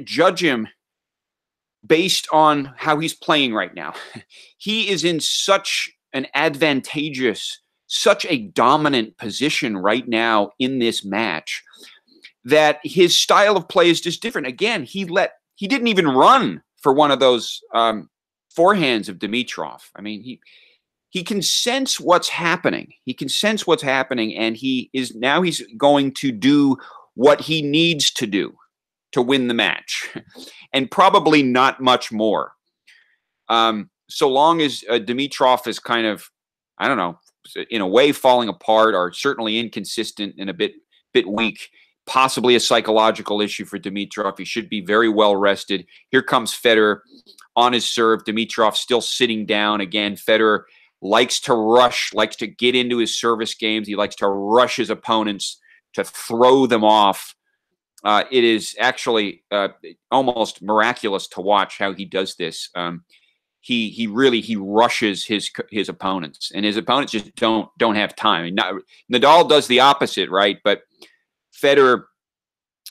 judge him based on how he's playing right now. He is in such an advantageous, such a dominant position right now in this match that his style of play is just different. Again, he didn't even run for one of those forehands of Dimitrov. I mean, he can sense what's happening. He can sense what's happening, and he's going to do what he needs to do to win the match, and probably not much more. So long as Dimitrov is kind of, I don't know, in a way falling apart, or certainly inconsistent and a bit weak, possibly a psychological issue for Dimitrov. He should be very well rested. Here comes Federer on his serve. Dimitrov still sitting down. Again, Federer likes to rush, likes to get into his service games. He likes to rush his opponents, to throw them off. It is actually almost miraculous to watch how he does this. He really rushes his opponents, and his opponents just don't have time. Nadal does the opposite, right? But Federer,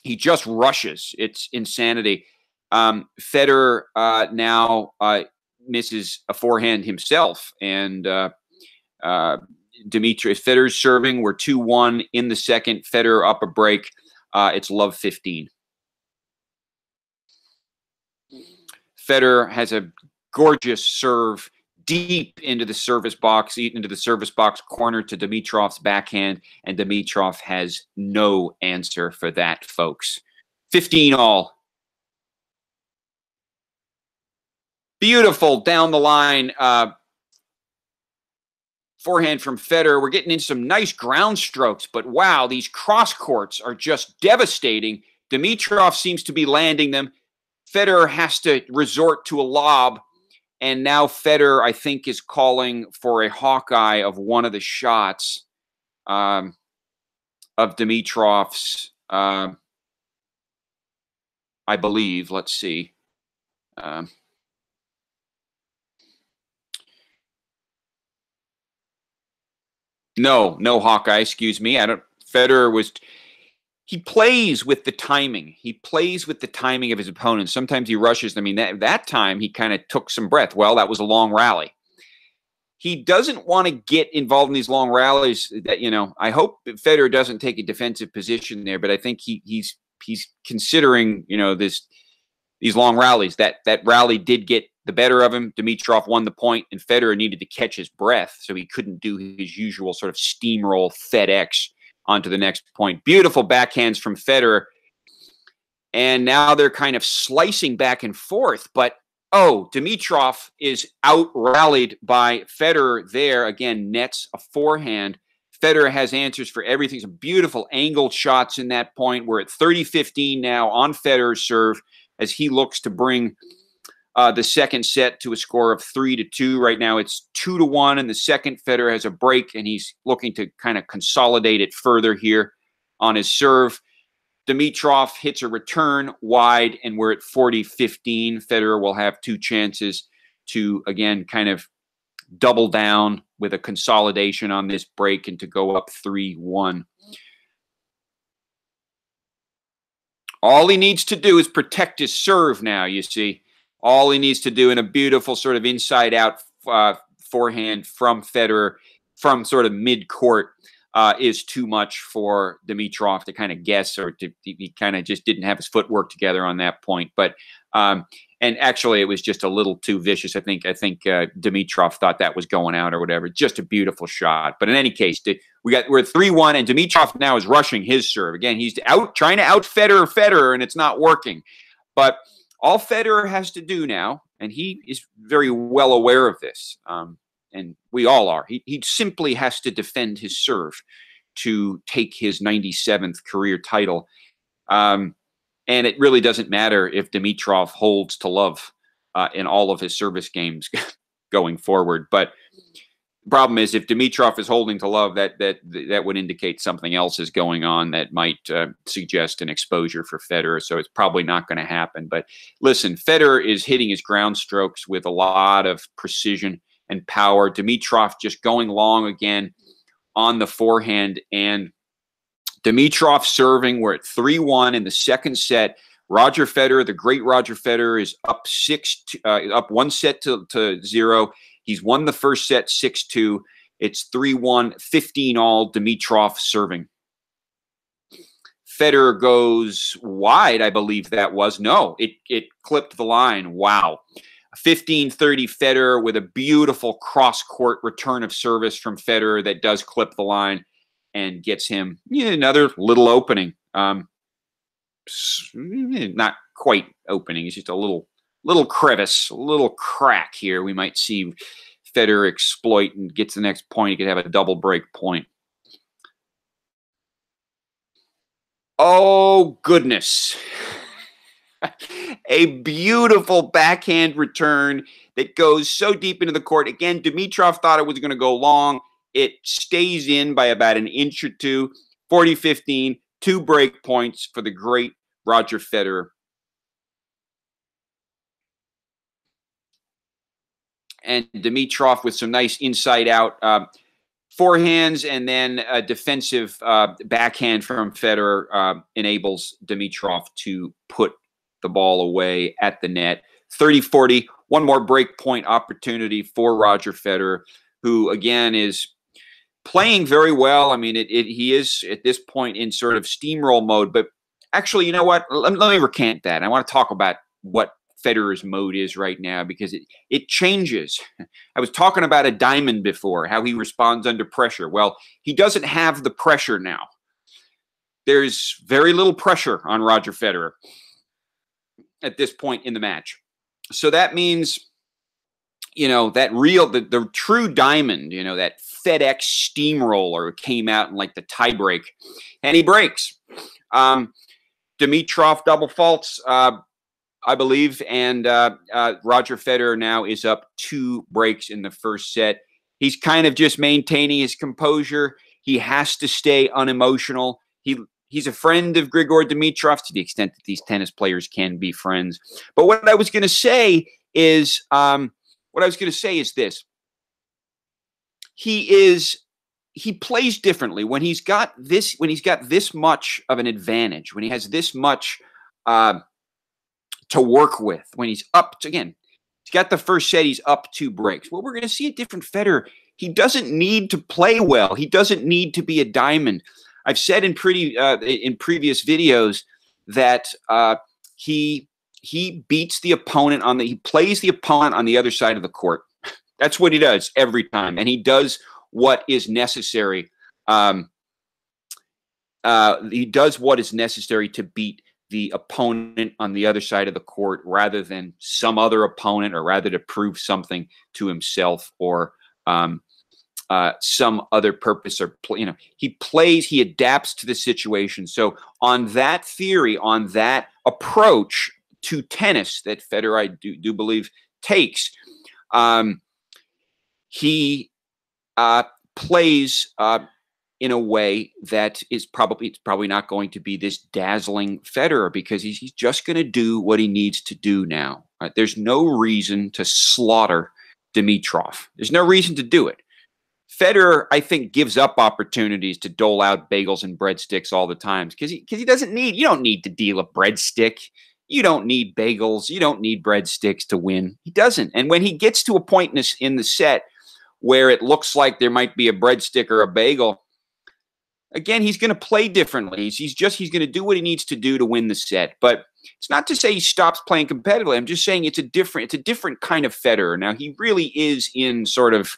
he just rushes. It's insanity. Federer now misses a forehand himself, and Federer's serving. We're 2-1 in the second. Federer up a break. It's love 15. Federer has a gorgeous serve deep into the service box, corner to Dimitrov's backhand, and Dimitrov has no answer for that, folks. 15 all. Beautiful down the line forehand from Federer. We're getting into some nice ground strokes, but wow, these cross courts are just devastating. Dimitrov seems to be landing them. Federer has to resort to a lob. And now Federer, I think, is calling for a Hawkeye of one of the shots of Dimitrov's, I believe. Let's see. No Hawkeye, excuse me. Federer he plays with the timing. He plays with the timing of his opponents. Sometimes he rushes them. I mean, that time he kind of took some breath. Well, that was a long rally. He doesn't want to get involved in these long rallies. I hope Federer doesn't take a defensive position there, but I think he's considering, these long rallies. That rally did get the better of him. Dimitrov won the point, and Federer needed to catch his breath, so he couldn't do his usual sort of steamroll FedEx onto the next point. Beautiful backhands from Federer. And now they're kind of slicing back and forth. But, Dimitrov is out-rallied by Federer there. Again, nets a forehand. Federer has answers for everything. Some beautiful angled shots in that point. We're at 30-15 now on Federer's serve as he looks to bring the second set to a score of 3-2. Right now it's 2-1 in the second. Federer has a break, and he's looking to kind of consolidate it further here on his serve. Dimitrov hits a return wide, and we're at 40-15. Federer will have two chances to, again, kind of double down with a consolidation on this break and to go up 3-1. All he needs to do is protect his serve now, you see. All he needs to do, in a beautiful sort of inside-out forehand from Federer from sort of mid-court, is too much for Dimitrov to kind of guess, or he kind of just didn't have his footwork together on that point. But and actually, it was just a little too vicious. I think Dimitrov thought that was going out or whatever. Just a beautiful shot. But in any case, we're at 3-1, and Dimitrov now is rushing his serve again. He's trying to out Federer, and it's not working. But all Federer has to do now, and he is very well aware of this, and we all are, he simply has to defend his serve to take his 97th career title. And it really doesn't matter if Dimitrov holds to love in all of his service games going forward. But the problem is, if Dimitrov is holding to love, that would indicate something else is going on that might suggest an exposure for Federer. So it's probably not going to happen. But listen, Federer is hitting his ground strokes with a lot of precision and power. Dimitrov just going long again on the forehand, and Dimitrov serving. We're at 3-1 in the second set. Roger Federer, the great Roger Federer, is up 1-0. He's won the first set 6-2. It's 3-1, 15 all. Dimitrov serving. Federer goes wide, I believe that was. No, it clipped the line. Wow. 15-30 Federer with a beautiful cross-court return of service from Federer that does clip the line and gets him another little opening. Not quite opening. It's just a little crevice, a little crack here. We might see Federer exploit and gets the next point. He could have a double break point. Oh, goodness. A beautiful backhand return that goes so deep into the court. Again, Dimitrov thought it was going to go long. It stays in by about an inch or two. 40-15, 2 break points for the great Roger Federer. And Dimitrov with some nice inside-out forehands, and then a defensive backhand from Federer enables Dimitrov to put the ball away at the net. 30-40, one more break point opportunity for Roger Federer, who, again, is playing very well. I mean, he is at this point in sort of steamroll mode. But actually, you know what? Let me recant that. I want to talk about what Federer's mode is right now, because it changes. I was talking about a diamond before, how he responds under pressure. Well, he doesn't have the pressure now. There's very little pressure on Roger Federer at this point in the match. So that means, that the true diamond, that FedEx steamroller came out in like the tiebreak, and he breaks. Dimitrov double faults, I believe, and Roger Federer now is up 2 breaks in the first set. He's kind of just maintaining his composure. He has to stay unemotional. He's a friend of Grigor Dimitrov to the extent that these tennis players can be friends. But what I was going to say is this. He plays differently when he's got this much of an advantage, when he has this much to work with, when he's up to, again, he's got the first set, he's up 2 breaks. Well, we're going to see a different Federer. He doesn't need to play well. He doesn't need to be a diamond. I've said in previous videos that he beats the opponent he plays the opponent on the other side of the court. That's what he does every time, and he does what is necessary. He does what is necessary to beat the opponent on the other side of the court, rather than some other opponent, or rather to prove something to himself, or some other purpose, or he adapts to the situation. So on that theory, on that approach to tennis that Federer, I do believe, takes, he plays in a way that it's probably not going to be this dazzling Federer, because he's just going to do what he needs to do now. Right? There's no reason to slaughter Dimitrov. There's no reason to do it. Federer, I think, gives up opportunities to dole out bagels and breadsticks all the time, because he doesn't need. You don't need to deal a breadstick. You don't need bagels. You don't need breadsticks to win. He doesn't. And when he gets to a point in the set where it looks like there might be a breadstick or a bagel, again, he's going to play differently. He's going to do what he needs to do to win the set. But it's not to say he stops playing competitively. I'm just saying it's a different kind of Federer. Now, he really is in sort of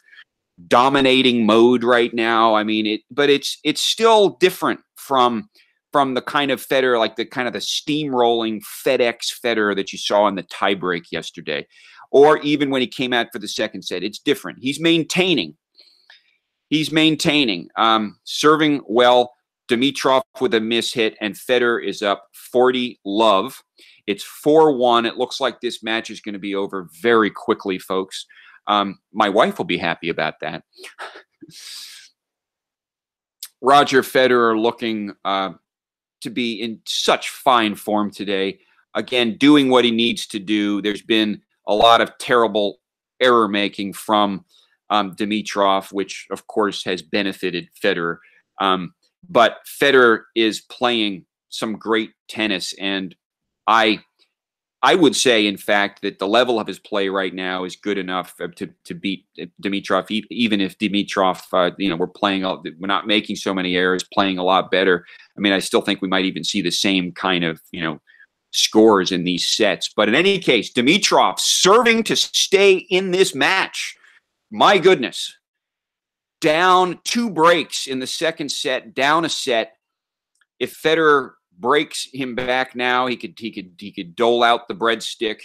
dominating mode right now. I mean, but it's still different from the kind of Federer, like the kind of the steamrolling FedEx Federer that you saw in the tiebreak yesterday, or even when he came out for the second set. It's different. He's maintaining. Serving well. Dimitrov with a mishit, and Federer is up 40-love. It's 4-1. It looks like this match is going to be over very quickly, folks. My wife will be happy about that. Roger Federer looking to be in such fine form today. Again, doing what he needs to do. There's been a lot of terrible error making from Dimitrov, which of course has benefited Federer. But Federer is playing some great tennis, and I would say, in fact, that the level of his play right now is good enough to beat Dimitrov, even if Dimitrov, we're not making so many errors, playing a lot better. I mean, I still think we might even see the same kind of, scores in these sets. But in any case, Dimitrov serving to stay in this match. My goodness. Down 2 breaks in the second set, down a set. If Federer breaks him back now, he could dole out the breadstick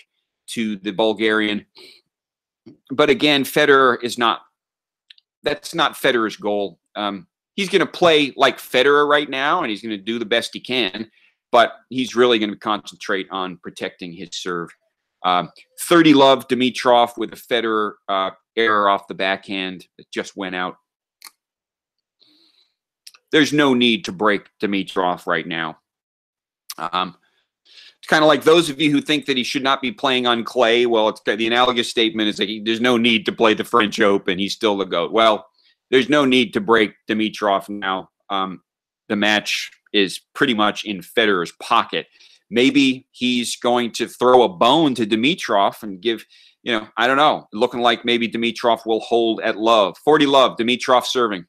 to the Bulgarian. But again, Federer is not, that's not Federer's goal. He's going to play like Federer right now, and he's going to do the best he can, but he's really going to concentrate on protecting his serve. 30-love Dimitrov with a Federer error off the backhand that just went out. There's no need to break Dimitrov right now. It's kind of like those of you who think that he should not be playing on clay. Well, it's the analogous statement is like there's no need to play the French Open. He's still the GOAT. Well, there's no need to break Dimitrov now. The match is pretty much in Federer's pocket. Maybe he's going to throw a bone to Dimitrov and give, I don't know, looking like maybe Dimitrov will hold at love. 40-love, Dimitrov serving.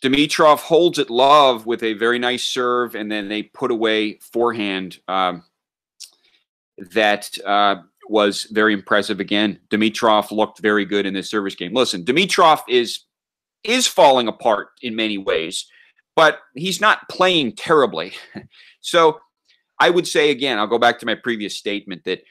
Dimitrov holds at love with a very nice serve, and then they put away forehand that was very impressive again. Dimitrov looked very good in this service game. Listen, Dimitrov is falling apart in many ways, but he's not playing terribly. So I would say, again, I'll go back to my previous statement that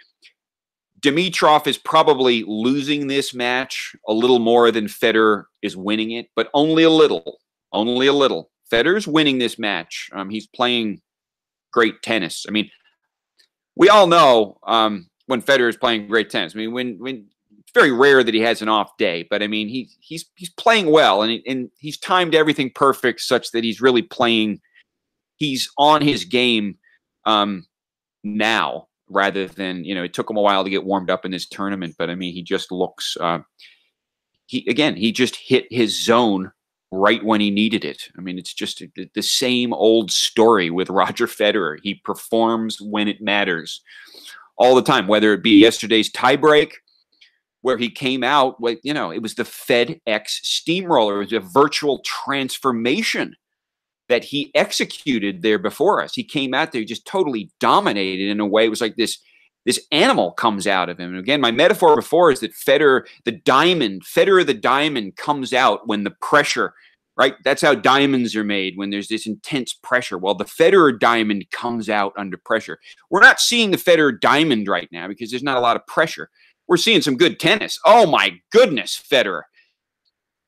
Dimitrov is probably losing this match a little more than Federer is winning it, but only a little. Only a little. Federer's winning this match. He's playing great tennis. I mean, we all know when Federer is playing great tennis. I mean, when it's very rare that he has an off day, but I mean, he's playing well, and he's timed everything perfect such that he's really playing. He's on his game now rather than it took him a while to get warmed up in this tournament. But I mean, he just looks. He just hit his zone right when he needed it. I mean, it's just the same old story with Roger Federer. He performs when it matters all the time, whether it be yesterday's tiebreak where he came out, it was the FedEx steamroller. It was a virtual transformation that he executed there before us. He came out there, just totally dominated in a way. It was like this animal comes out of him. And again, my metaphor before is that Federer the diamond comes out when the pressure, right? That's how diamonds are made, when there's this intense pressure. Well, the Federer diamond comes out under pressure. We're not seeing the Federer diamond right now because there's not a lot of pressure. We're seeing some good tennis. Oh my goodness, Federer.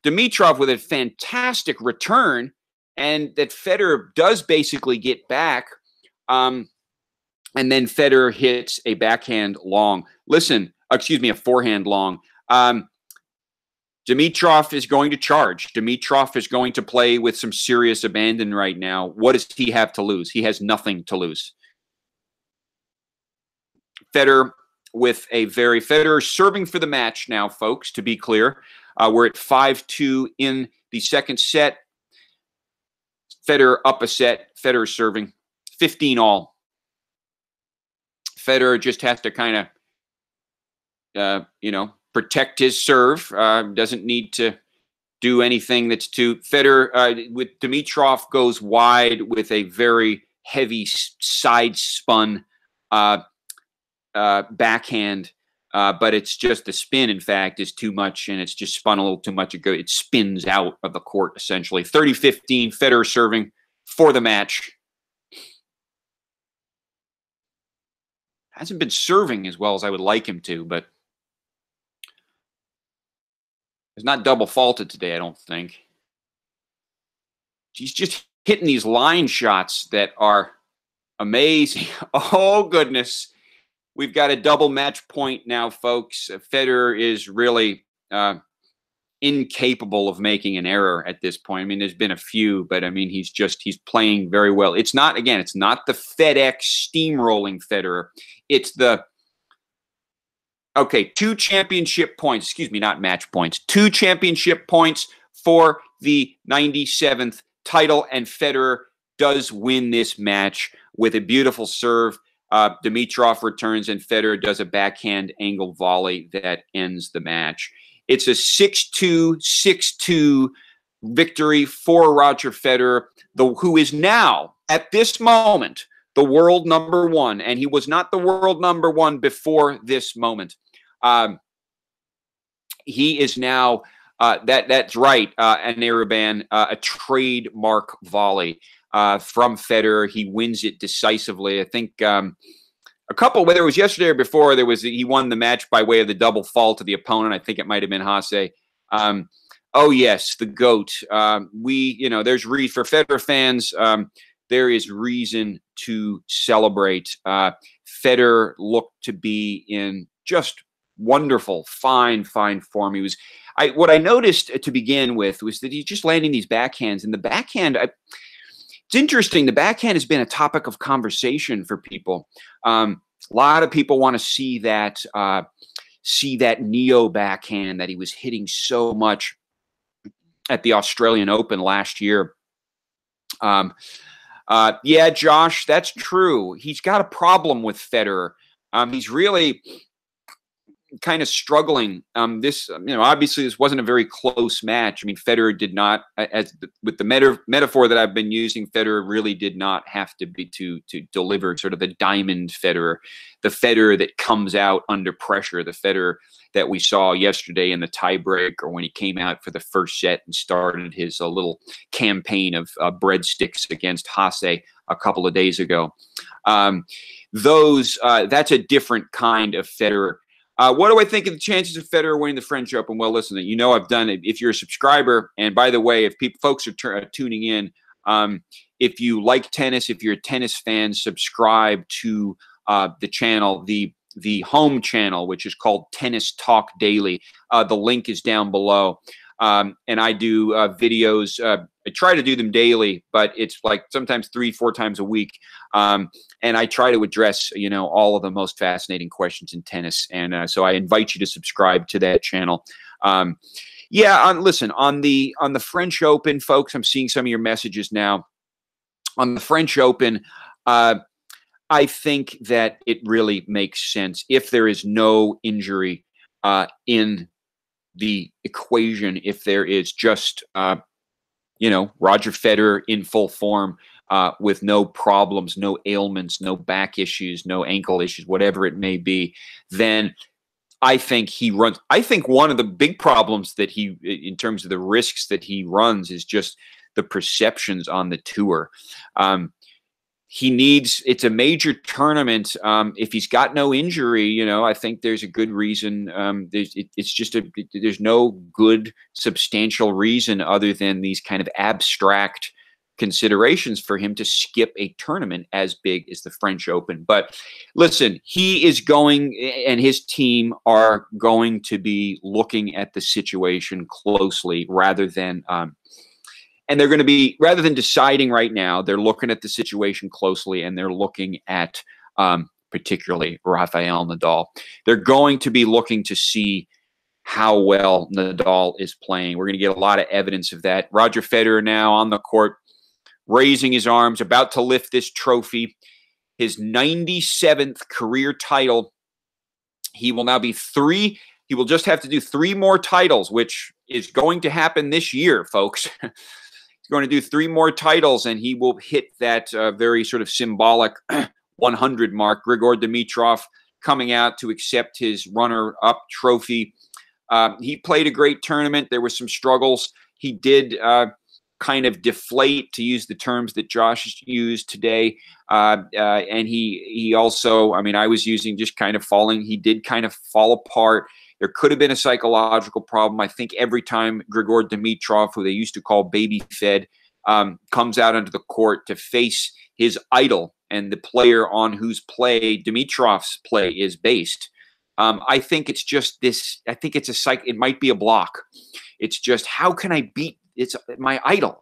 Dimitrov with a fantastic return, and that Federer does basically get back. And then Federer hits a backhand long. A forehand long. Dimitrov is going to charge. Dimitrov is going to play with some serious abandon right now. What does he have to lose? He has nothing to lose. Federer serving for the match now, folks, to be clear. We're at 5-2 in the second set. Federer up a set. Federer serving. 15 all. Federer just has to kind of, protect his serve. Doesn't need to do anything that's too. Federer with Dimitrov goes wide with a very heavy side spun backhand, but it's just the spin. In fact, is too much, and it's just spun a little too much. It spins out of the court essentially. 30-15. Federer serving for the match. Hasn't been serving as well as I would like him to, but he's not double faulted today, I don't think. He's just hitting these line shots that are amazing. Oh, goodness. We've got a double match point now, folks. Federer is really incapable of making an error at this point. I mean, there's been a few, but I mean, he's playing very well. It's not the FedEx steamrolling Federer. It's 2 championship points, excuse me, not match points, 2 championship points for the 97th title, and Federer does win this match with a beautiful serve. Dimitrov returns, and Federer does a backhand angle volley that ends the match. It's a 6-2, 6-2 victory for Roger Federer, who is now, at this moment, the world number one. And he was not the world number one before this moment. He is now, that's right, an Araban, a trademark volley from Federer. He wins it decisively. I think whether it was yesterday or before, he won the match by way of the double fall to the opponent. I think it might have been Hasse. Oh yes, the GOAT. There's for Federer fans, there is reason to celebrate. Federer looked to be in just wonderful, fine form. What I noticed to begin with was that he's just landing these backhands, and the backhand. It's interesting. The backhand has been a topic of conversation for people. A lot of people want to see that neo backhand that he was hitting so much at the Australian Open last year. Yeah, Josh, that's true. He's got a problem with Federer. He's really kind of struggling. Obviously this wasn't a very close match. I mean, Federer did not, with the metaphor that I've been using, Federer really did not have to deliver sort of the diamond Federer, the Federer that comes out under pressure, the Federer that we saw yesterday in the tiebreak, or when he came out for the first set and started his little campaign of breadsticks against Hasse a couple of days ago. That's a different kind of Federer. What do I think of the chances of Federer winning the French Open? Well, listen, I've done it. If you're a subscriber, and by the way, if folks are tuning in, if you like tennis, if you're a tennis fan, subscribe to the channel, the home channel, which is called Tennis Talk Daily. The link is down below. And I do videos. I try to do them daily, but it's like sometimes 3-4 times a week. And I try to address, all of the most fascinating questions in tennis. And so I invite you to subscribe to that channel. Listen, on the French Open, folks, I'm seeing some of your messages now. On the French Open, I think that it really makes sense if there is no injury in the equation, if there is just, Roger Federer in full form with no problems, no ailments, no back issues, no ankle issues, whatever it may be, then I think he runs. I think one of the big problems that in terms of the risks that he runs, is just the perceptions on the tour. It's a major tournament. If he's got no injury, I think there's a good reason. There's no good substantial reason other than these kind of abstract considerations for him to skip a tournament as big as the French Open. But listen, he is going, and his team are going to be looking at the situation closely rather than rather than deciding right now, they're looking at the situation closely, and they're looking at particularly Rafael Nadal. They're going to be looking to see how well Nadal is playing. We're going to get a lot of evidence of that. Roger Federer now on the court, raising his arms, about to lift this trophy, his 97th career title. He will now be he will just have to do 3 more titles, which is going to happen this year, folks. Going to do 3 more titles, and he will hit that very sort of symbolic 100 mark. Grigor Dimitrov coming out to accept his runner-up trophy. He played a great tournament. There were some struggles. He did kind of deflate, to use the terms that Josh used today. And he also, I was using just kind of falling. He did kind of fall apart. There could have been a psychological problem. I think every time Grigor Dimitrov, who they used to call Baby Fed, comes out onto the court to face his idol and the player on whose play Dimitrov's play is based, I think it's just this. I think it's it might be a block. It's just, how can I beat? It's my idol.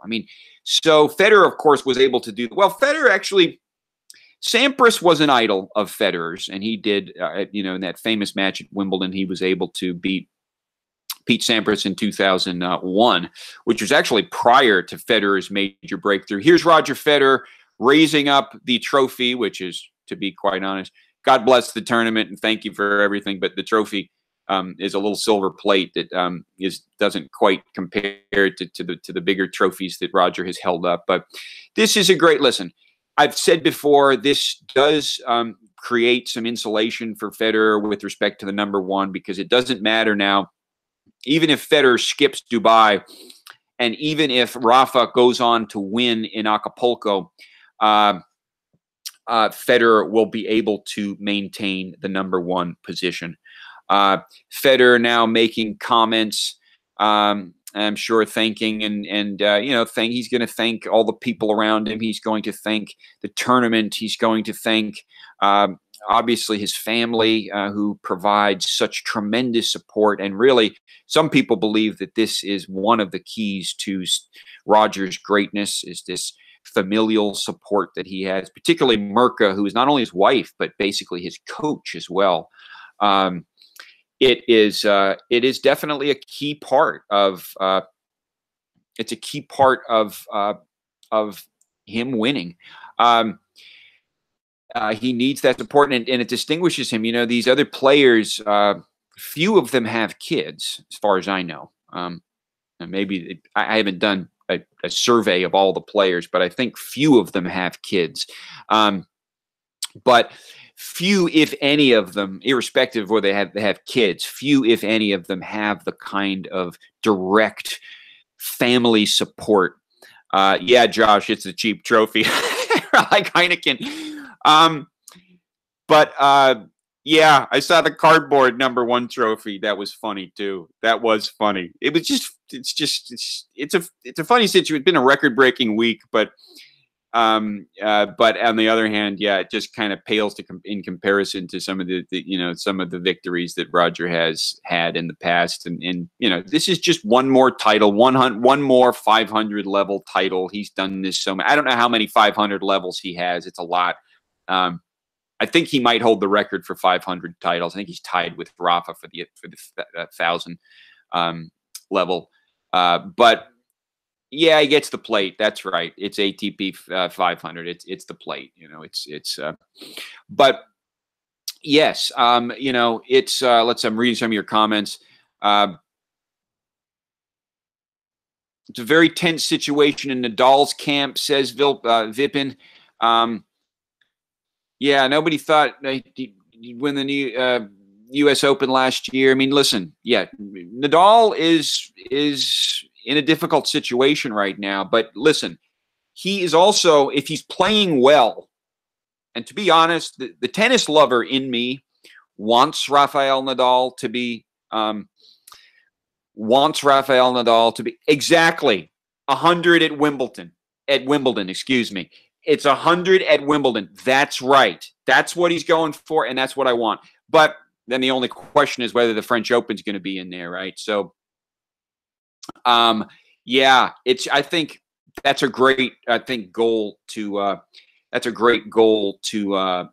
So Federer, of course, was able to do well. Federer actually. Sampras was an idol of Federer's, and he did, in that famous match at Wimbledon, he was able to beat Pete Sampras in 2001, which was actually prior to Federer's major breakthrough. Here's Roger Federer raising up the trophy, which is, to be quite honest, God bless the tournament and thank you for everything, but the trophy, is a little silver plate that doesn't quite compare to the bigger trophies that Roger has held up. But this is a great listen. I've said before, this does create some insulation for Federer with respect to the number one, because it doesn't matter now. Even if Federer skips Dubai, and even if Rafa goes on to win in Acapulco, Federer will be able to maintain the number one position. Federer now making comments, I'm sure thanking and he's going to thank all the people around him. He's going to thank the tournament. He's going to thank obviously his family, who provides such tremendous support. And really, some people believe that this is one of the keys to Roger's greatness, is this familial support that he has, particularly Mirka, who is not only his wife, but basically his coach as well. It is definitely a key part of it's a key part of him winning. He needs that support, and it distinguishes him. These other players, few of them have kids, as far as I know. And maybe I haven't done a survey of all the players, but I think few of them have kids. But few, if any of them, irrespective of whether they have kids, few, if any of them, have the kind of direct family support. Yeah, Josh, it's a cheap trophy, like Heineken. Yeah, I saw the cardboard number one trophy. That was funny too. That was funny. It's a funny situation. It's been a record-breaking week, but on the other hand, yeah, it just kind of pales in comparison to some of the victories that Roger has had in the past. And this is just one more title, one more 500 level title. He's done this so much. I don't know how many 500 levels he has. It's a lot. I think he might hold the record for 500 titles. I think he's tied with Rafa for the 1,000 level. But yeah, he gets the plate. That's right. It's ATP 500. It's the plate. But yes, it's I'm reading some of your comments. It's a very tense situation in Nadal's camp, says Vipin. Yeah, nobody thought he'd win the new U.S. Open last year. I mean, listen, yeah, Nadal is in a difficult situation right now. But listen, he is also, if he's playing well, and to be honest, the tennis lover in me wants Rafael Nadal to be exactly 100 at Wimbledon. Excuse me. It's 100 at Wimbledon. That's right. That's what he's going for, and that's what I want. But then the only question is whether the French Open's going to be in there, right? So, yeah, I think that's a great goal to. That's a great goal to.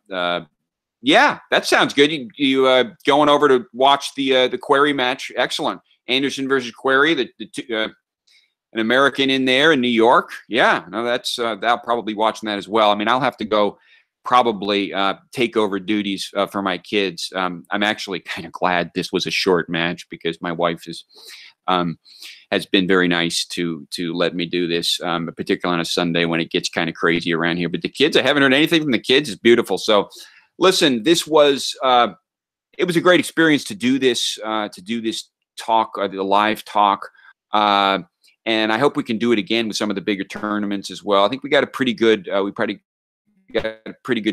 Yeah, that sounds good. You going over to watch the Query match? Excellent. Anderson versus Query, an American in there in New York. Yeah, no, that's I'll probably be watching that as well. I mean, I'll have to go probably take over duties for my kids. I'm actually kind of glad this was a short match, because my wife has been very nice to let me do this, particularly on a Sunday when it gets kind of crazy around here. But the kids, I haven't heard anything from the kids. It's beautiful. So, listen, this was it was a great experience to do this talk, the live talk. And I hope we can do it again with some of the bigger tournaments as well. I think we got a pretty good,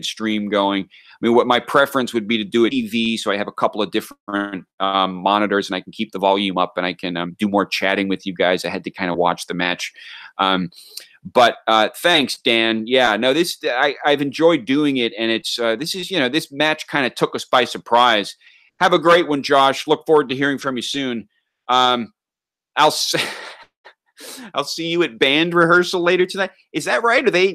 stream going. I mean, what my preference would be to do it EV, so I have a couple of different monitors, and I can keep the volume up, and I can do more chatting with you guys. I had to kind of watch the match. But thanks, Dan. Yeah, no, I've enjoyed doing it, and it's this match kind of took us by surprise. Have a great one, Josh. Look forward to hearing from you soon. I'll see you at band rehearsal later tonight. Is that right? Do they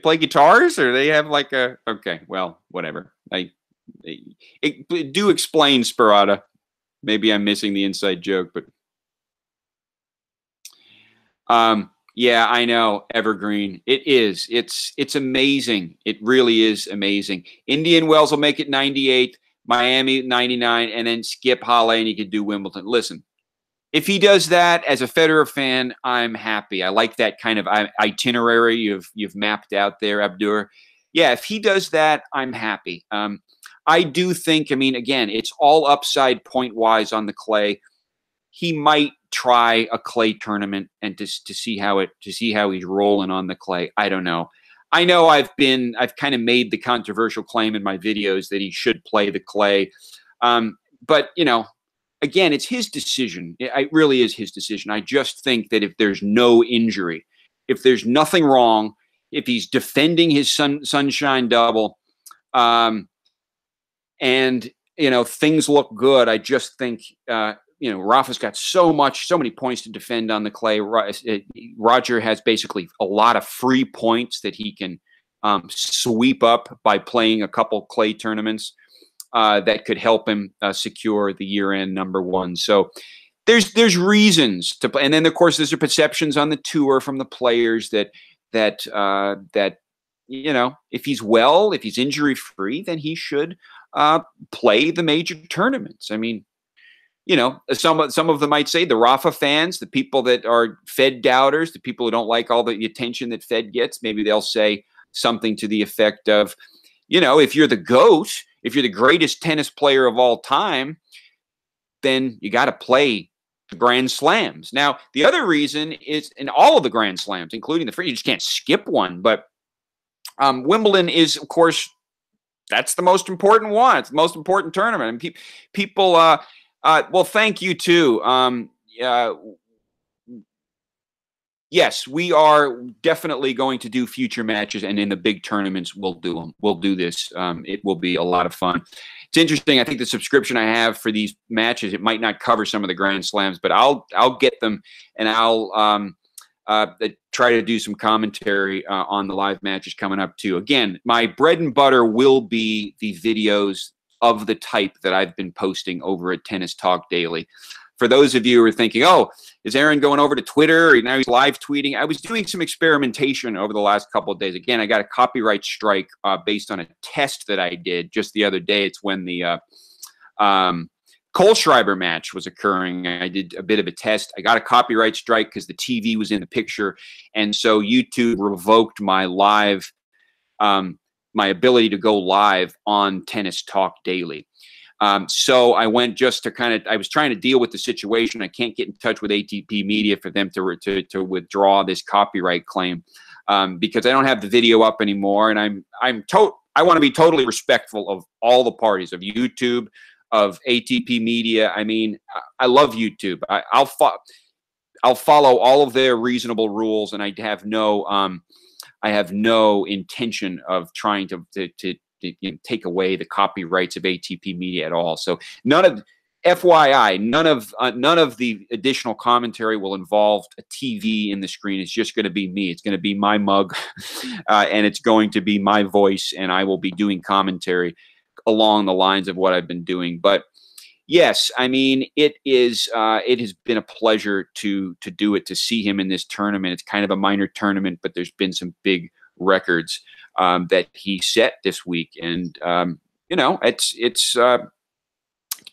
play guitars, or they have like a? Okay, well, whatever. Do explain, Sparata. Maybe I'm missing the inside joke, but Yeah, I know. Evergreen. It is. It's amazing. It really is amazing. Indian Wells will make it 98, Miami 99, and then skip Halle and he could do Wimbledon. Listen, if he does that as a Federer fan, I'm happy. I like that kind of itinerary you've mapped out there, Abdur. Yeah, if he does that, I'm happy. I do think, I mean, again, it's all upside point wise on the clay. He might try a clay tournament and to see how he's rolling on the clay. I don't know. I know I've kind of made the controversial claim in my videos that he should play the clay. But again, it's his decision. It really is his decision. I just think that if there's no injury, if there's nothing wrong, if he's defending his sunshine double, and things look good, I just think Rafa's got so many points to defend on the clay. Roger has basically a lot of free points that he can sweep up by playing a couple clay tournaments that could help him secure the year-end #1. So there's reasons to play, and then of course there's the perceptions on the tour from the players that if he's well, if he's injury-free, then he should play the major tournaments. I mean, some of them might say, the Rafa fans, the people that are Fed doubters, the people who don't like all the attention that Fed gets, maybe they'll say something to the effect of, if you're the GOAT, if you're the greatest tennis player of all time, then you got to play the Grand Slams. Now, the other reason is in all of the Grand Slams, including the free, you just can't skip one. But Wimbledon is, of course, that's the most important one. It's the most important tournament. And people, well, thank you too. Yes, we are definitely going to do future matches, and in the big tournaments, we'll do them. We'll do this. It will be a lot of fun. It's interesting. I think the subscription I have for these matches, it might not cover some of the Grand Slams, but I'll get them, and I'll try to do some commentary on the live matches coming up too. Again, my bread and butter will be the videos of the type that I've been posting over at Tennis Talk Daily. For those of you who are thinking, oh, is Aaron going over to Twitter? Or now he's live tweeting. I was doing some experimentation over the last couple of days. Again, I got a copyright strike based on a test that I did just the other day. It's when the Kohlschreiber match was occurring. I did a bit of a test. I got a copyright strike because the TV was in the picture. And so YouTube revoked my live, my ability to go live on Tennis Talk Daily. So I went just to I was trying to deal with the situation. I can't get in touch with ATP Media for them to withdraw this copyright claim because I don't have the video up anymore. And I want to be totally respectful of all the parties, of YouTube, of ATP Media. I mean, I love YouTube. I'll follow all of their reasonable rules, and I have no intention of trying to take away the copyrights of ATP Media at all. So FYI, none of the additional commentary will involve a TV in the screen. It's just going to be me. It's going to be my mug, and it's going to be my voice, and I will be doing commentary along the lines of what I've been doing. But yes, I mean, it has been a pleasure to do it, to see him in this tournament. It's kind of a minor tournament, but there's been some big records that he set this week, and it's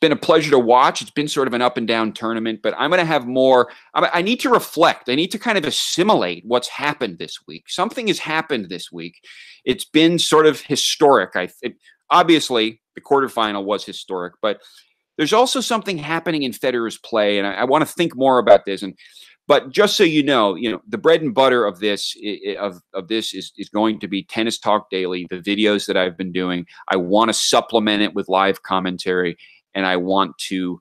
been a pleasure to watch. It's been sort of an up and down tournament, but I'm going to have more. I need to reflect. I need to kind of assimilate what's happened this week. Something has happened this week. It's been sort of historic. Obviously, the quarterfinal was historic, but there's also something happening in Federer's play, and I want to think more about this. But just so you know, the bread and butter of this is going to be Tennis Talk Daily, the videos that I've been doing. I want to supplement it with live commentary, and I want to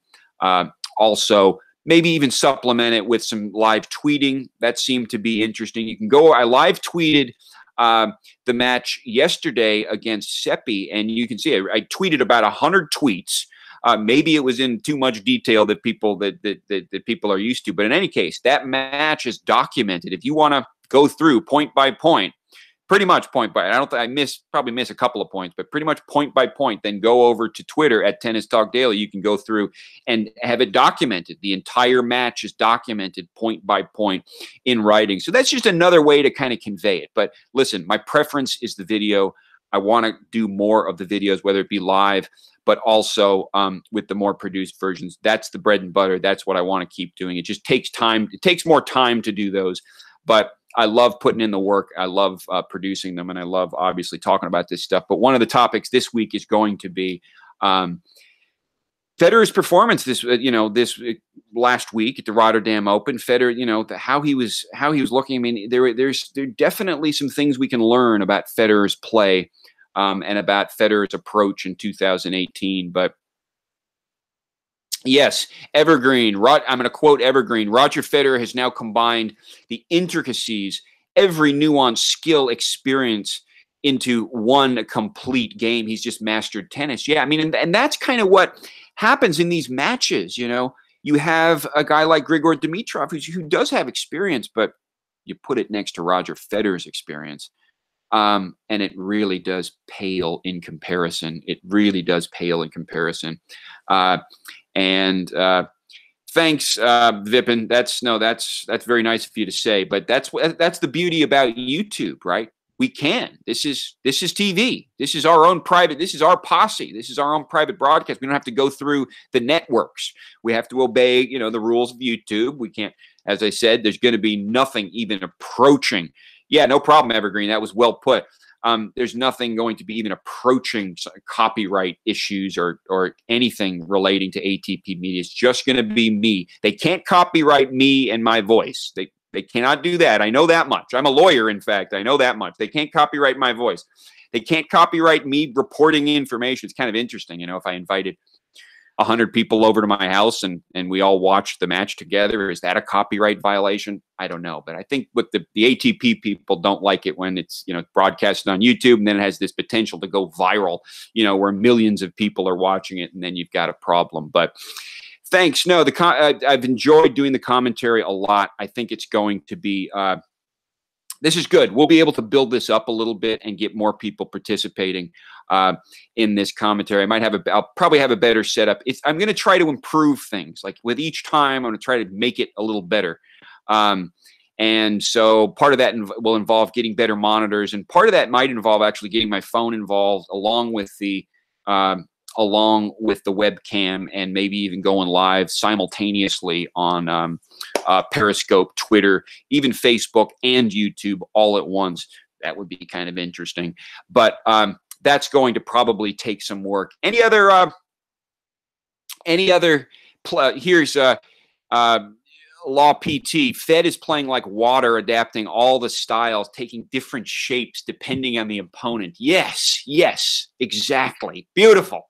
also maybe even supplement it with some live tweeting. That seemed to be interesting. You can go. I live tweeted the match yesterday against Seppi, and you can see I tweeted about 100 tweets. Maybe it was in too much detail that people are used to, but in any case, that match is documented. If you want to go through point by point, pretty much point by. I don't think I probably miss a couple of points, but pretty much point by point. Then go over to Twitter at Tennis Talk Daily. You can go through and have it documented. The entire match is documented point by point in writing. So that's just another way to kind of convey it. But listen, my preference is the video. I want to do more of the videos, whether it be live, but also with the more produced versions. That's the bread and butter. That's what I want to keep doing. It just takes time. It takes more time to do those, but I love putting in the work. I love producing them, and I love obviously talking about this stuff. But one of the topics this week is going to be Federer's performance this last week at the Rotterdam Open. Federer, how he was looking. I mean, there definitely some things we can learn about Federer's play and about Federer's approach in 2018. But yes, Evergreen. I'm going to quote Evergreen. Roger Federer has now combined the intricacies, every nuance, skill, experience into one complete game. He's just mastered tennis. Yeah, I mean, and that's kind of what happens in these matches. You have a guy like Grigor Dimitrov who does have experience, but you put it next to Roger Federer's experience, and it really does pale in comparison. It really does pale in comparison. And thanks, Vipin. That's very nice of you to say. But that's the beauty about YouTube, right? We can. This is TV. This is our own private. This is our posse. This is our own private broadcast. We don't have to go through the networks. We have to obey, the rules of YouTube. We can't. As I said, there's going to be nothing even approaching. Yeah, no problem, Evergreen. That was well put. There's nothing going to be even approaching copyright issues or anything relating to ATP media. It's just going to be me. They can't copyright me and my voice. They cannot do that. I know that much. I'm a lawyer, in fact. I know that much. They can't copyright my voice. They can't copyright me reporting information. It's kind of interesting, if I invited 100 people over to my house and we all watched the match together. Is that a copyright violation? I don't know. But I think what the ATP people don't like it when it's, broadcasted on YouTube and then it has this potential to go viral, where millions of people are watching it, and then you've got a problem. But thanks. No, I've enjoyed doing the commentary a lot. I think it's going to be this is good. We'll be able to build this up a little bit and get more people participating in this commentary. I'll probably have a better setup. I'm going to try to improve things. Like with each time, I'm going to try to make it a little better. And so part of that will involve getting better monitors, and part of that might involve actually getting my phone involved along with the webcam, and maybe even going live simultaneously on Periscope, Twitter, even Facebook and YouTube all at once. That would be kind of interesting. But that's going to probably take some work. Here's Law PT. Fed is playing like water, adapting all the styles, taking different shapes depending on the opponent. Yes, exactly. Beautiful.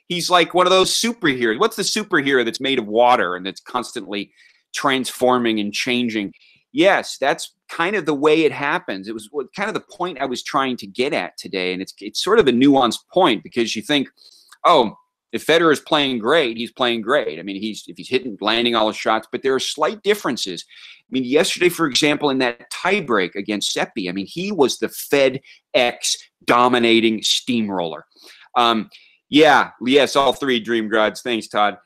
He's like one of those superheroes. What's the superhero that's made of water and that's constantly transforming and changing? Yes, that's kind of the way it happens. It was kind of the point I was trying to get at today. And it's sort of a nuanced point, because you think, oh, if Federer is playing great, he's playing great. I mean, if he's hitting, landing all his shots, but there are slight differences. I mean, yesterday, for example, in that tiebreak against Seppi, I mean, he was the FedEx dominating steamroller. Yes, all three Dream Gods. Thanks, Todd.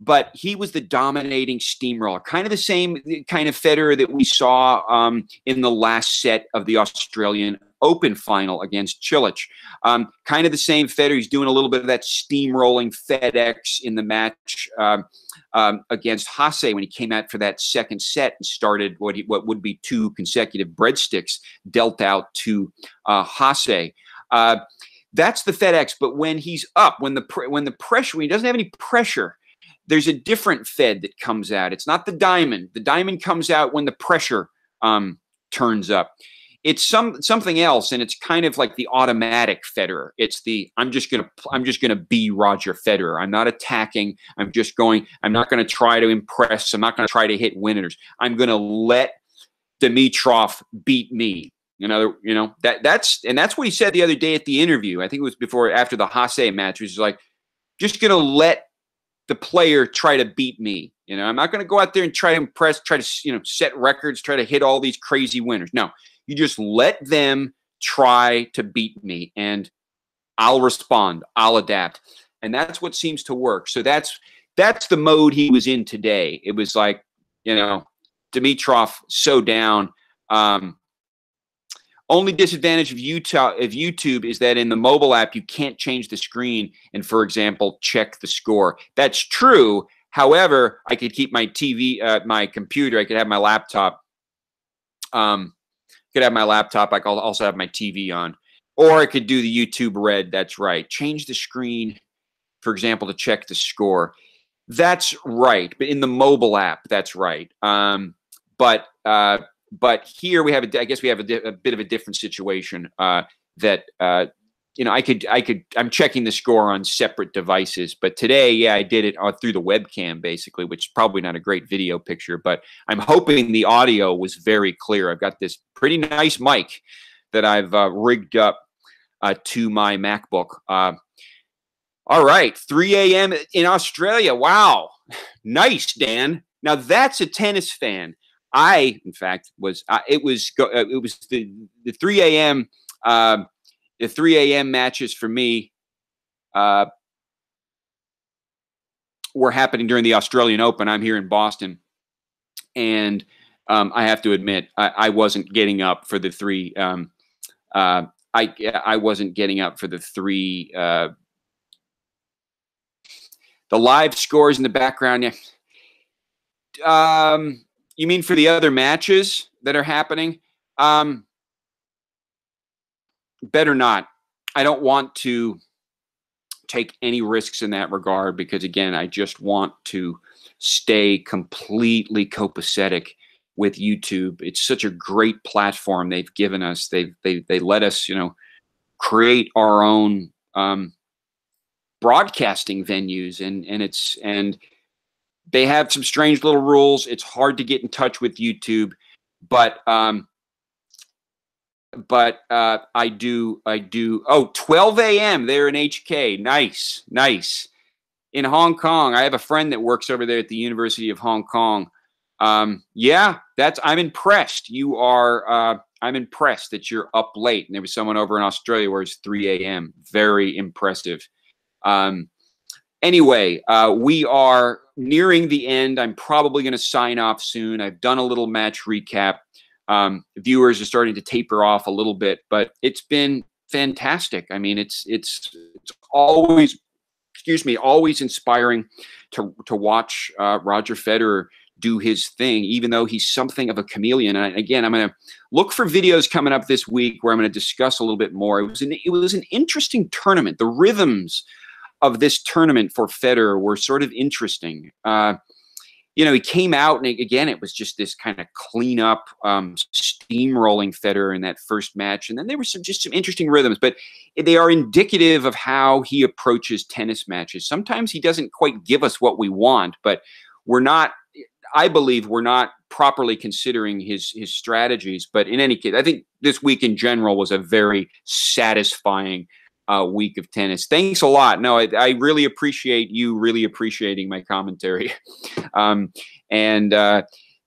But he was the dominating steamroller, kind of the same kind of Federer that we saw in the last set of the Australian Open final against Cilic. Kind of the same Federer. He's doing a little bit of that steamrolling FedEx in the match against Haase when he came out for that second set and started what would be two consecutive breadsticks dealt out to Haase. That's the FedEx. But when he's up, when he doesn't have any pressure, there's a different Fed that comes out. It's not the diamond. The diamond comes out when the pressure turns up. It's something else, and it's kind of like the automatic Federer. It's the I'm just gonna be Roger Federer. I'm not attacking. I'm not gonna try to impress. I'm not gonna try to hit winners. I'm gonna let Dimitrov beat me. That's what he said the other day at the interview. I think it was after the Haase match. He was like, just gonna let the player try to beat me. I'm not gonna go out there and try to impress, try to set records, try to hit all these crazy winners. No. You just let them try to beat me, and I'll respond. I'll adapt. And that's what seems to work. So that's the mode he was in today. It was like, Dimitrov so down. Only disadvantage of YouTube is that in the mobile app, you can't change the screen and, for example, check the score. That's true. However, I could keep my TV, my computer. I could have my laptop. I could also have my TV on. Or I could do the YouTube Red. That's right. Change the screen, for example, to check the score. That's right. But in the mobile app, that's right. But here we have I guess we have a bit of a different situation that I'm checking the score on separate devices. But today, yeah, I did it through the webcam basically, which is probably not a great video picture. But I'm hoping the audio was very clear. I've got this pretty nice mic that I've rigged up to my MacBook. All right, 3 a.m. in Australia. Wow, nice, Dan. Now that's a tennis fan. In fact, was it was the 3 a.m. The 3 a.m. matches for me were happening during the Australian Open. I'm here in Boston, and I have to admit I wasn't getting up for the three. I wasn't getting up for the three. The live scores in the background. Yeah. You mean for the other matches that are happening? Better not. I don't want to take any risks in that regard because, again, I just want to stay completely copacetic with YouTube. It's such a great platform they've given us. They let us, create our own broadcasting venues, and they have some strange little rules. It's hard to get in touch with YouTube, but I do. Oh, 12 a.m. there in HK. Nice. In Hong Kong, I have a friend that works over there at the University of Hong Kong. Yeah, I'm impressed. I'm impressed that you're up late. And there was someone over in Australia where it's 3 a.m. Very impressive. Anyway, we are nearing the end. I'm probably going to sign off soon. I've done a little match recap. Viewers are starting to taper off a little bit, but it's been fantastic. I mean, it's always, always inspiring to watch Roger Federer do his thing, even though he's something of a chameleon. And again, I'm going to look for videos coming up this week where I'm going to discuss a little bit more. It was an interesting tournament. The rhythms of this tournament for Federer were sort of interesting. He came out, and again, it was just this kind of cleanup, steamrolling Federer in that first match. And then there were some interesting rhythms, but they are indicative of how he approaches tennis matches. Sometimes he doesn't quite give us what we want, but I believe we're not properly considering his strategies. But in any case, I think this week in general was a very satisfying week of tennis. Thanks a lot. No, I really appreciate you really appreciating my commentary.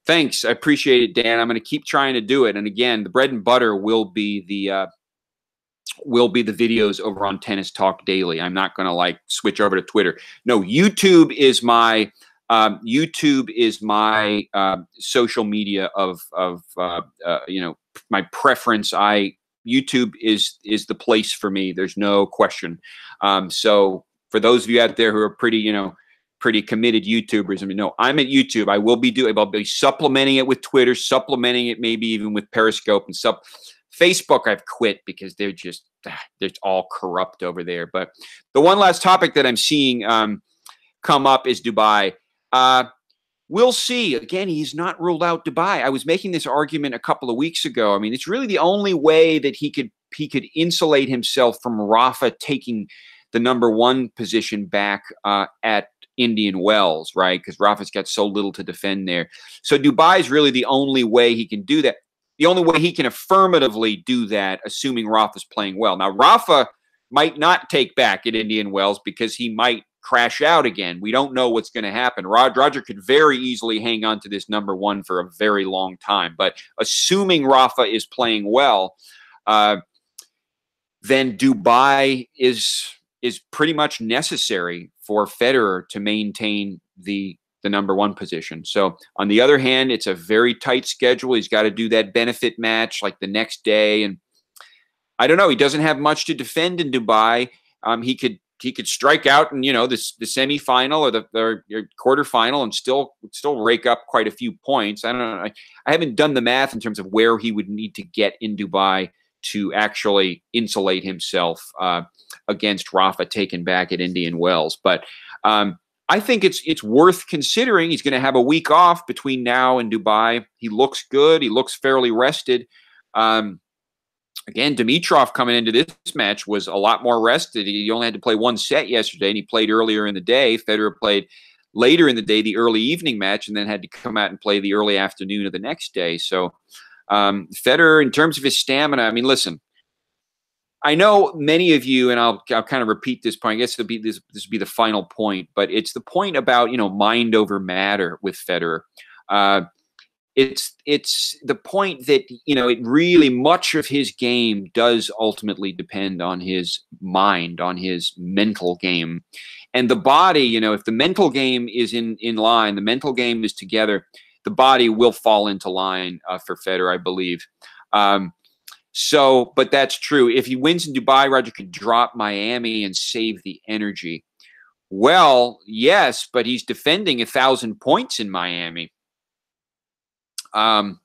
Thanks. I appreciate it, Dan. I'm going to keep trying to do it. And again, the bread and butter will be the videos over on Tennis Talk Daily. I'm not going to switch over to Twitter. No, YouTube is my social media of my preference. YouTube is the place for me. There's no question. So for those of you out there who are pretty committed YouTubers, I'm at YouTube. I'll be supplementing it with Twitter, supplementing it maybe even with Periscope and stuff. Facebook, I've quit because they're all corrupt over there. But the one last topic that I'm seeing come up is Dubai. We'll see. Again, he's not ruled out Dubai. I was making this argument a couple of weeks ago. I mean, it's really the only way that he could insulate himself from Rafa taking the #1 position back at Indian Wells, right? Because Rafa's got so little to defend there. So Dubai is really the only way he can do that. The only way he can affirmatively do that, assuming Rafa's playing well. Now, Rafa might not take back at Indian Wells because he might crash out again. We don't know what's going to happen. Roger could very easily hang on to this #1 for a very long time. But assuming Rafa is playing well, then Dubai is pretty much necessary for Federer to maintain the number one position. So on the other hand, it's a very tight schedule. He's got to do that benefit match like the next day, and I don't know. He doesn't have much to defend in Dubai. He could strike out in the semifinal or the quarterfinal and still rake up quite a few points. I don't know. I haven't done the math in terms of where he would need to get in Dubai to actually insulate himself against Rafa taken back at Indian Wells. But I think it's worth considering. He's going to have a week off between now and Dubai. He looks good. He looks fairly rested. Again, Dimitrov coming into this match was a lot more rested. He only had to play one set yesterday, and he played earlier in the day. Federer played later in the day, the early evening match, and then had to come out and play the early afternoon of the next day. So Federer, in terms of his stamina, I mean, listen, I know many of you, and I'll kind of repeat this point. I guess this will be the final point, but it's the point about mind over matter with Federer. It's the point that it really much of his game does ultimately depend on his mind, on his mental game, and the body. If the mental game is in line, the mental game is together, the body will fall into line for Federer, I believe. But that's true. If he wins in Dubai, Roger could drop Miami and save the energy. Well, yes, but he's defending 1,000 points in Miami. That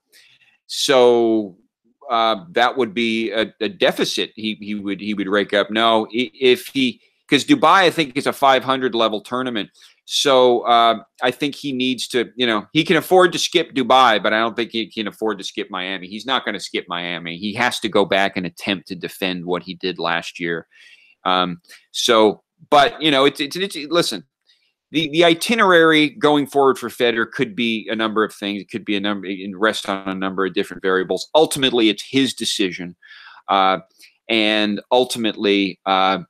would be a deficit he would rake up. No, because Dubai, I think, is a 500 level tournament. So I think he needs to, he can afford to skip Dubai, but I don't think he can afford to skip Miami. He's not going to skip Miami. He has to go back and attempt to defend what he did last year. Listen, the itinerary going forward for Federer could be a number of things. It could be rest on a number of different variables. Ultimately, it's his decision. And ultimately, I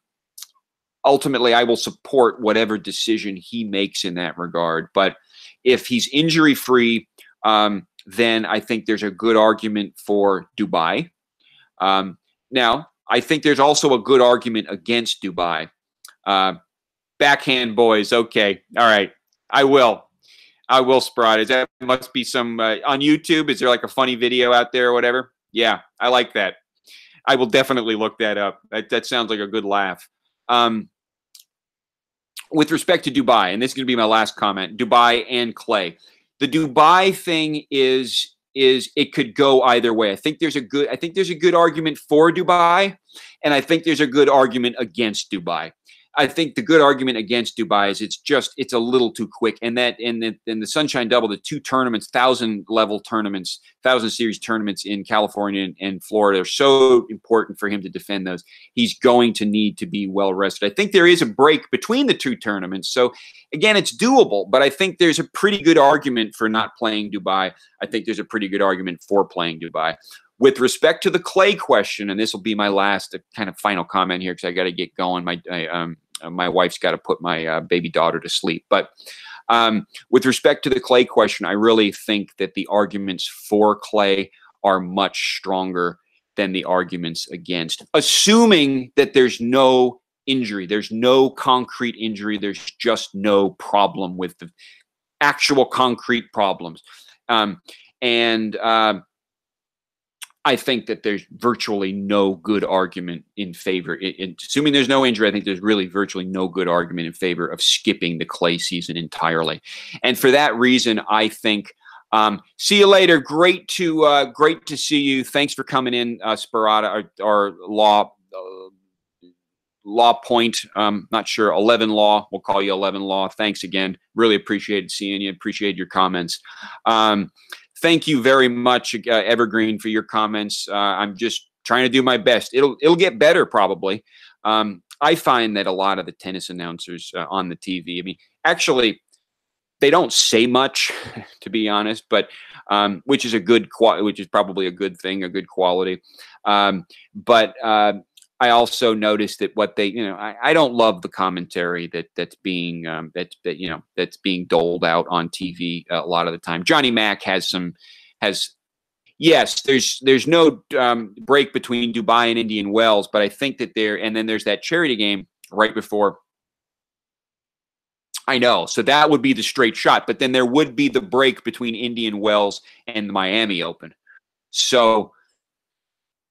will support whatever decision he makes in that regard. But if he's injury-free, then I think there's a good argument for Dubai. Now, I think there's also a good argument against Dubai. Backhand boys. Okay. All right. I will, Sprott. That must be some on YouTube. Is there like a funny video out there or whatever? Yeah, I like that. I will definitely look that up. That sounds like a good laugh. With respect to Dubai, and this is going to be my last comment, Dubai and clay. The Dubai thing is it could go either way. I think there's a good argument for Dubai, and I think there's a good argument against Dubai. I think the good argument against Dubai is it's a little too quick. And that in the Sunshine Double, the two tournaments, 1,000 level tournaments, 1,000 series tournaments in California and Florida are so important for him to defend those. He's going to need to be well rested. I think there is a break between the two tournaments. So again, it's doable, but I think there's a pretty good argument for not playing Dubai. I think there's a pretty good argument for playing Dubai. With respect to the clay question, and this will be my last kind of final comment here because I got to get going. My wife's got to put my baby daughter to sleep. But with respect to the clay question, I really think that the arguments for clay are much stronger than the arguments against, assuming that there's no injury, there's no concrete injury, there's just no problem with the actual concrete problems. I think that there's virtually no good argument in favor. Assuming there's no injury, I think there's really virtually no good argument in favor of skipping the clay season entirely. And for that reason, I think, see you later. Great to see you. Thanks for coming in, Sparata, our law point. Not sure, 11 Law. We'll call you 11 Law. Thanks again. Really appreciated seeing you. Appreciate your comments. Thank you very much, Evergreen, for your comments. I'm just trying to do my best. It'll get better probably. I find that a lot of the tennis announcers on the TV, I mean, actually, they don't say much, to be honest, but which is probably a good thing, a good quality. But I also noticed that what they, I don't love the commentary that's being doled out on TV a lot of the time. Johnny Mack has Yes, there's no break between Dubai and Indian Wells, but I think that and then there's that charity game right before. I know, so that would be the straight shot, but then there would be the break between Indian Wells and the Miami Open. So,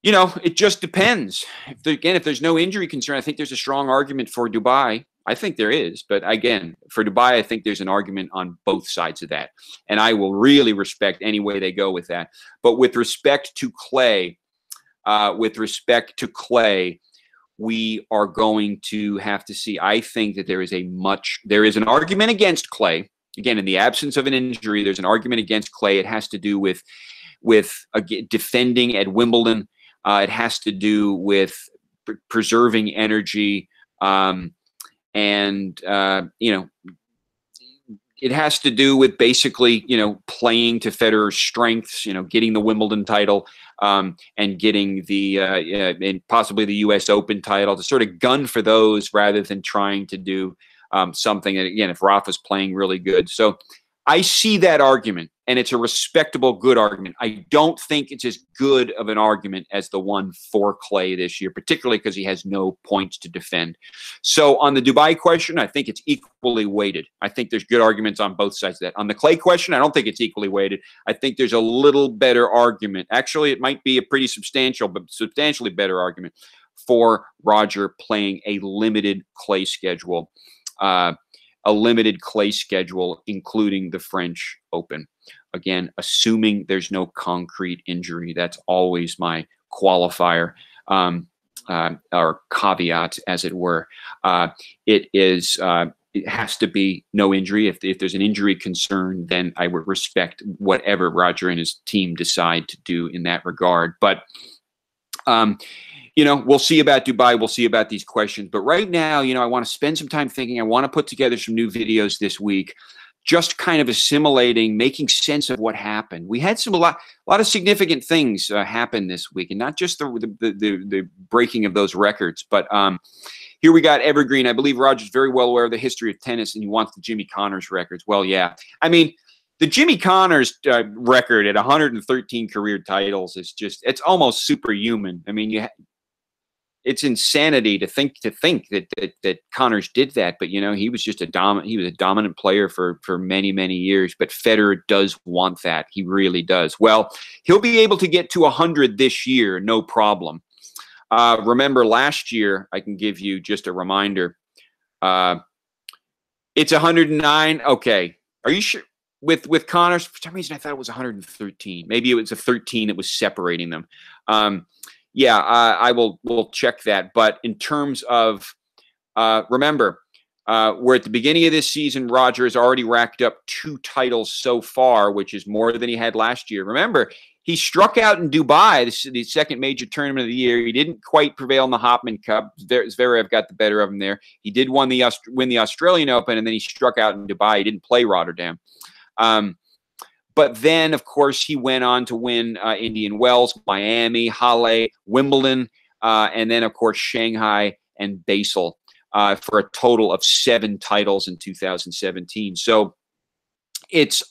it just depends. If there's no injury concern, I think there's a strong argument for Dubai. I think there is, but again, for Dubai, I think there's an argument on both sides of that, and I will really respect any way they go with that. But with respect to clay, we are going to have to see. I think that there is an argument against clay. Again, in the absence of an injury, there's an argument against clay. It has to do with defending at Wimbledon. It has to do with preserving energy, and it has to do with basically, playing to Federer's strengths, getting the Wimbledon title, and getting and possibly the U.S. Open title, to sort of gun for those rather than trying to do something that, again, if Rafa's playing really good. So I see that argument, and it's a respectable, good argument. I don't think it's as good of an argument as the one for clay this year, particularly because he has no points to defend. So on the Dubai question, I think it's equally weighted. I think there's good arguments on both sides of that. On the clay question, I don't think it's equally weighted. I think there's a little better argument. Actually, it might be a pretty substantially better argument for Roger playing a limited clay schedule. Including the French Open. Again, assuming there's no concrete injury. That's always my qualifier, or caveat, as it were. It has to be no injury. If there's an injury concern, then I would respect whatever Roger and his team decide to do in that regard. But we'll see about Dubai. We'll see about these questions. But right now, I want to spend some time thinking. I want to put together some new videos this week, just kind of assimilating, making sense of what happened. We had a lot of significant things happen this week, and not just the breaking of those records. But here we got Evergreen. I believe Roger's very well aware of the history of tennis, and he wants the Jimmy Connors records. Well, yeah. I mean, the Jimmy Connors record at 113 career titles it's almost superhuman. I mean, it's insanity to think that Connors did that, but he was just a dominant player for many, many years. But Federer does want that. He really does. Well, he'll be able to get to 100 this year, no problem. Remember last year, I can give you just a reminder. It's 109. Okay. Are you sure? With Connors, for some reason I thought it was 113. Maybe it was a 13 that was separating them. Yeah, we'll check that. But in terms of, remember, we're at the beginning of this season. Roger has already racked up 2 titles so far, which is more than he had last year. Remember, he struck out in Dubai, the second major tournament of the year. He didn't quite prevail in the Hopman Cup. Zverev got the better of him there. He did win the Australian Open, and then he struck out in Dubai. He didn't play Rotterdam. But then, of course, he went on to win Indian Wells, Miami, Halle, Wimbledon, and then, of course, Shanghai and Basel for a total of 7 titles in 2017. So it's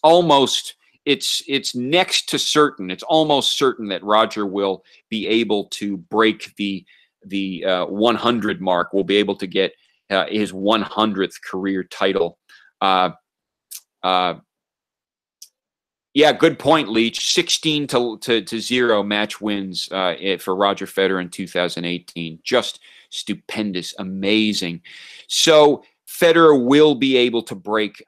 next to certain. It's almost certain that Roger will be able to break the 100 mark. Will be able to get his 100th career title. Yeah, good point, Leach. 16 to 0 match wins for Roger Federer in 2018. Just stupendous, amazing. So Federer will be able to break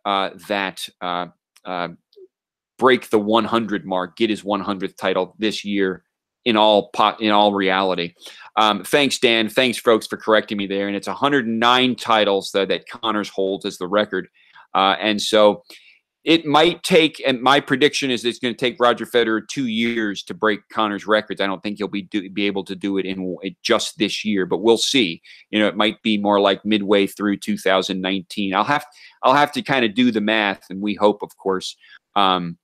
break the 100 mark, get his 100th title this year. In all reality. Thanks, Dan. Thanks, folks, for correcting me there. And it's 109 titles that Connors holds as the record, and so. It might take, and my prediction is it's going to take Roger Federer 2 years to break Connors' records. I don't think he'll be able to do it in just this year, but we'll see. It might be more like midway through 2019. I'll have to kind of do the math, and we hope, of course, that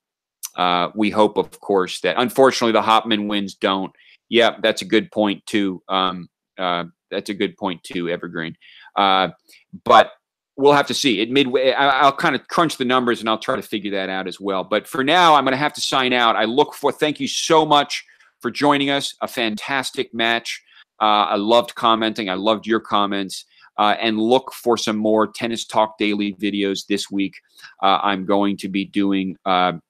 unfortunately the Hopman wins don't. Yeah, that's a good point too. That's a good point too, Evergreen. But we'll have to see. At midway, I'll kind of crunch the numbers and I'll try to figure that out as well. But for now, I'm going to have to sign out. Thank you so much for joining us. A fantastic match. I loved commenting. I loved your comments. And look for some more Tennis Talk Daily videos this week. I'm going to be doing a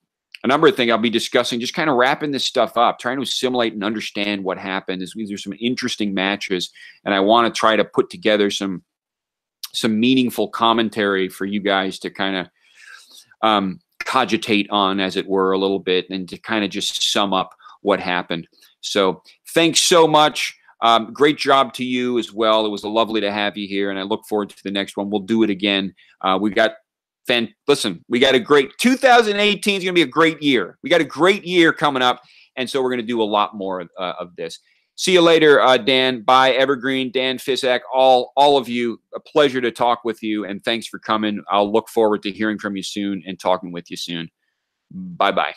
number of things. I'll be discussing, just kind of wrapping this stuff up, trying to assimilate and understand what happened. These are some interesting matches, and I want to try to put together some meaningful commentary for you guys to kind of cogitate on, as it were, a little bit, and to kind of just sum up what happened. So thanks so much. Great job to you as well. It was lovely to have you here, and I look forward to the next one. We'll do it again. We got a great 2018 is going to be a great year. We got a great year coming up, and so we're going to do a lot more of this. See you later, Dan. Bye, Evergreen, Dan Fisak, all of you. A pleasure to talk with you, and thanks for coming. I'll look forward to hearing from you soon and talking with you soon. Bye-bye.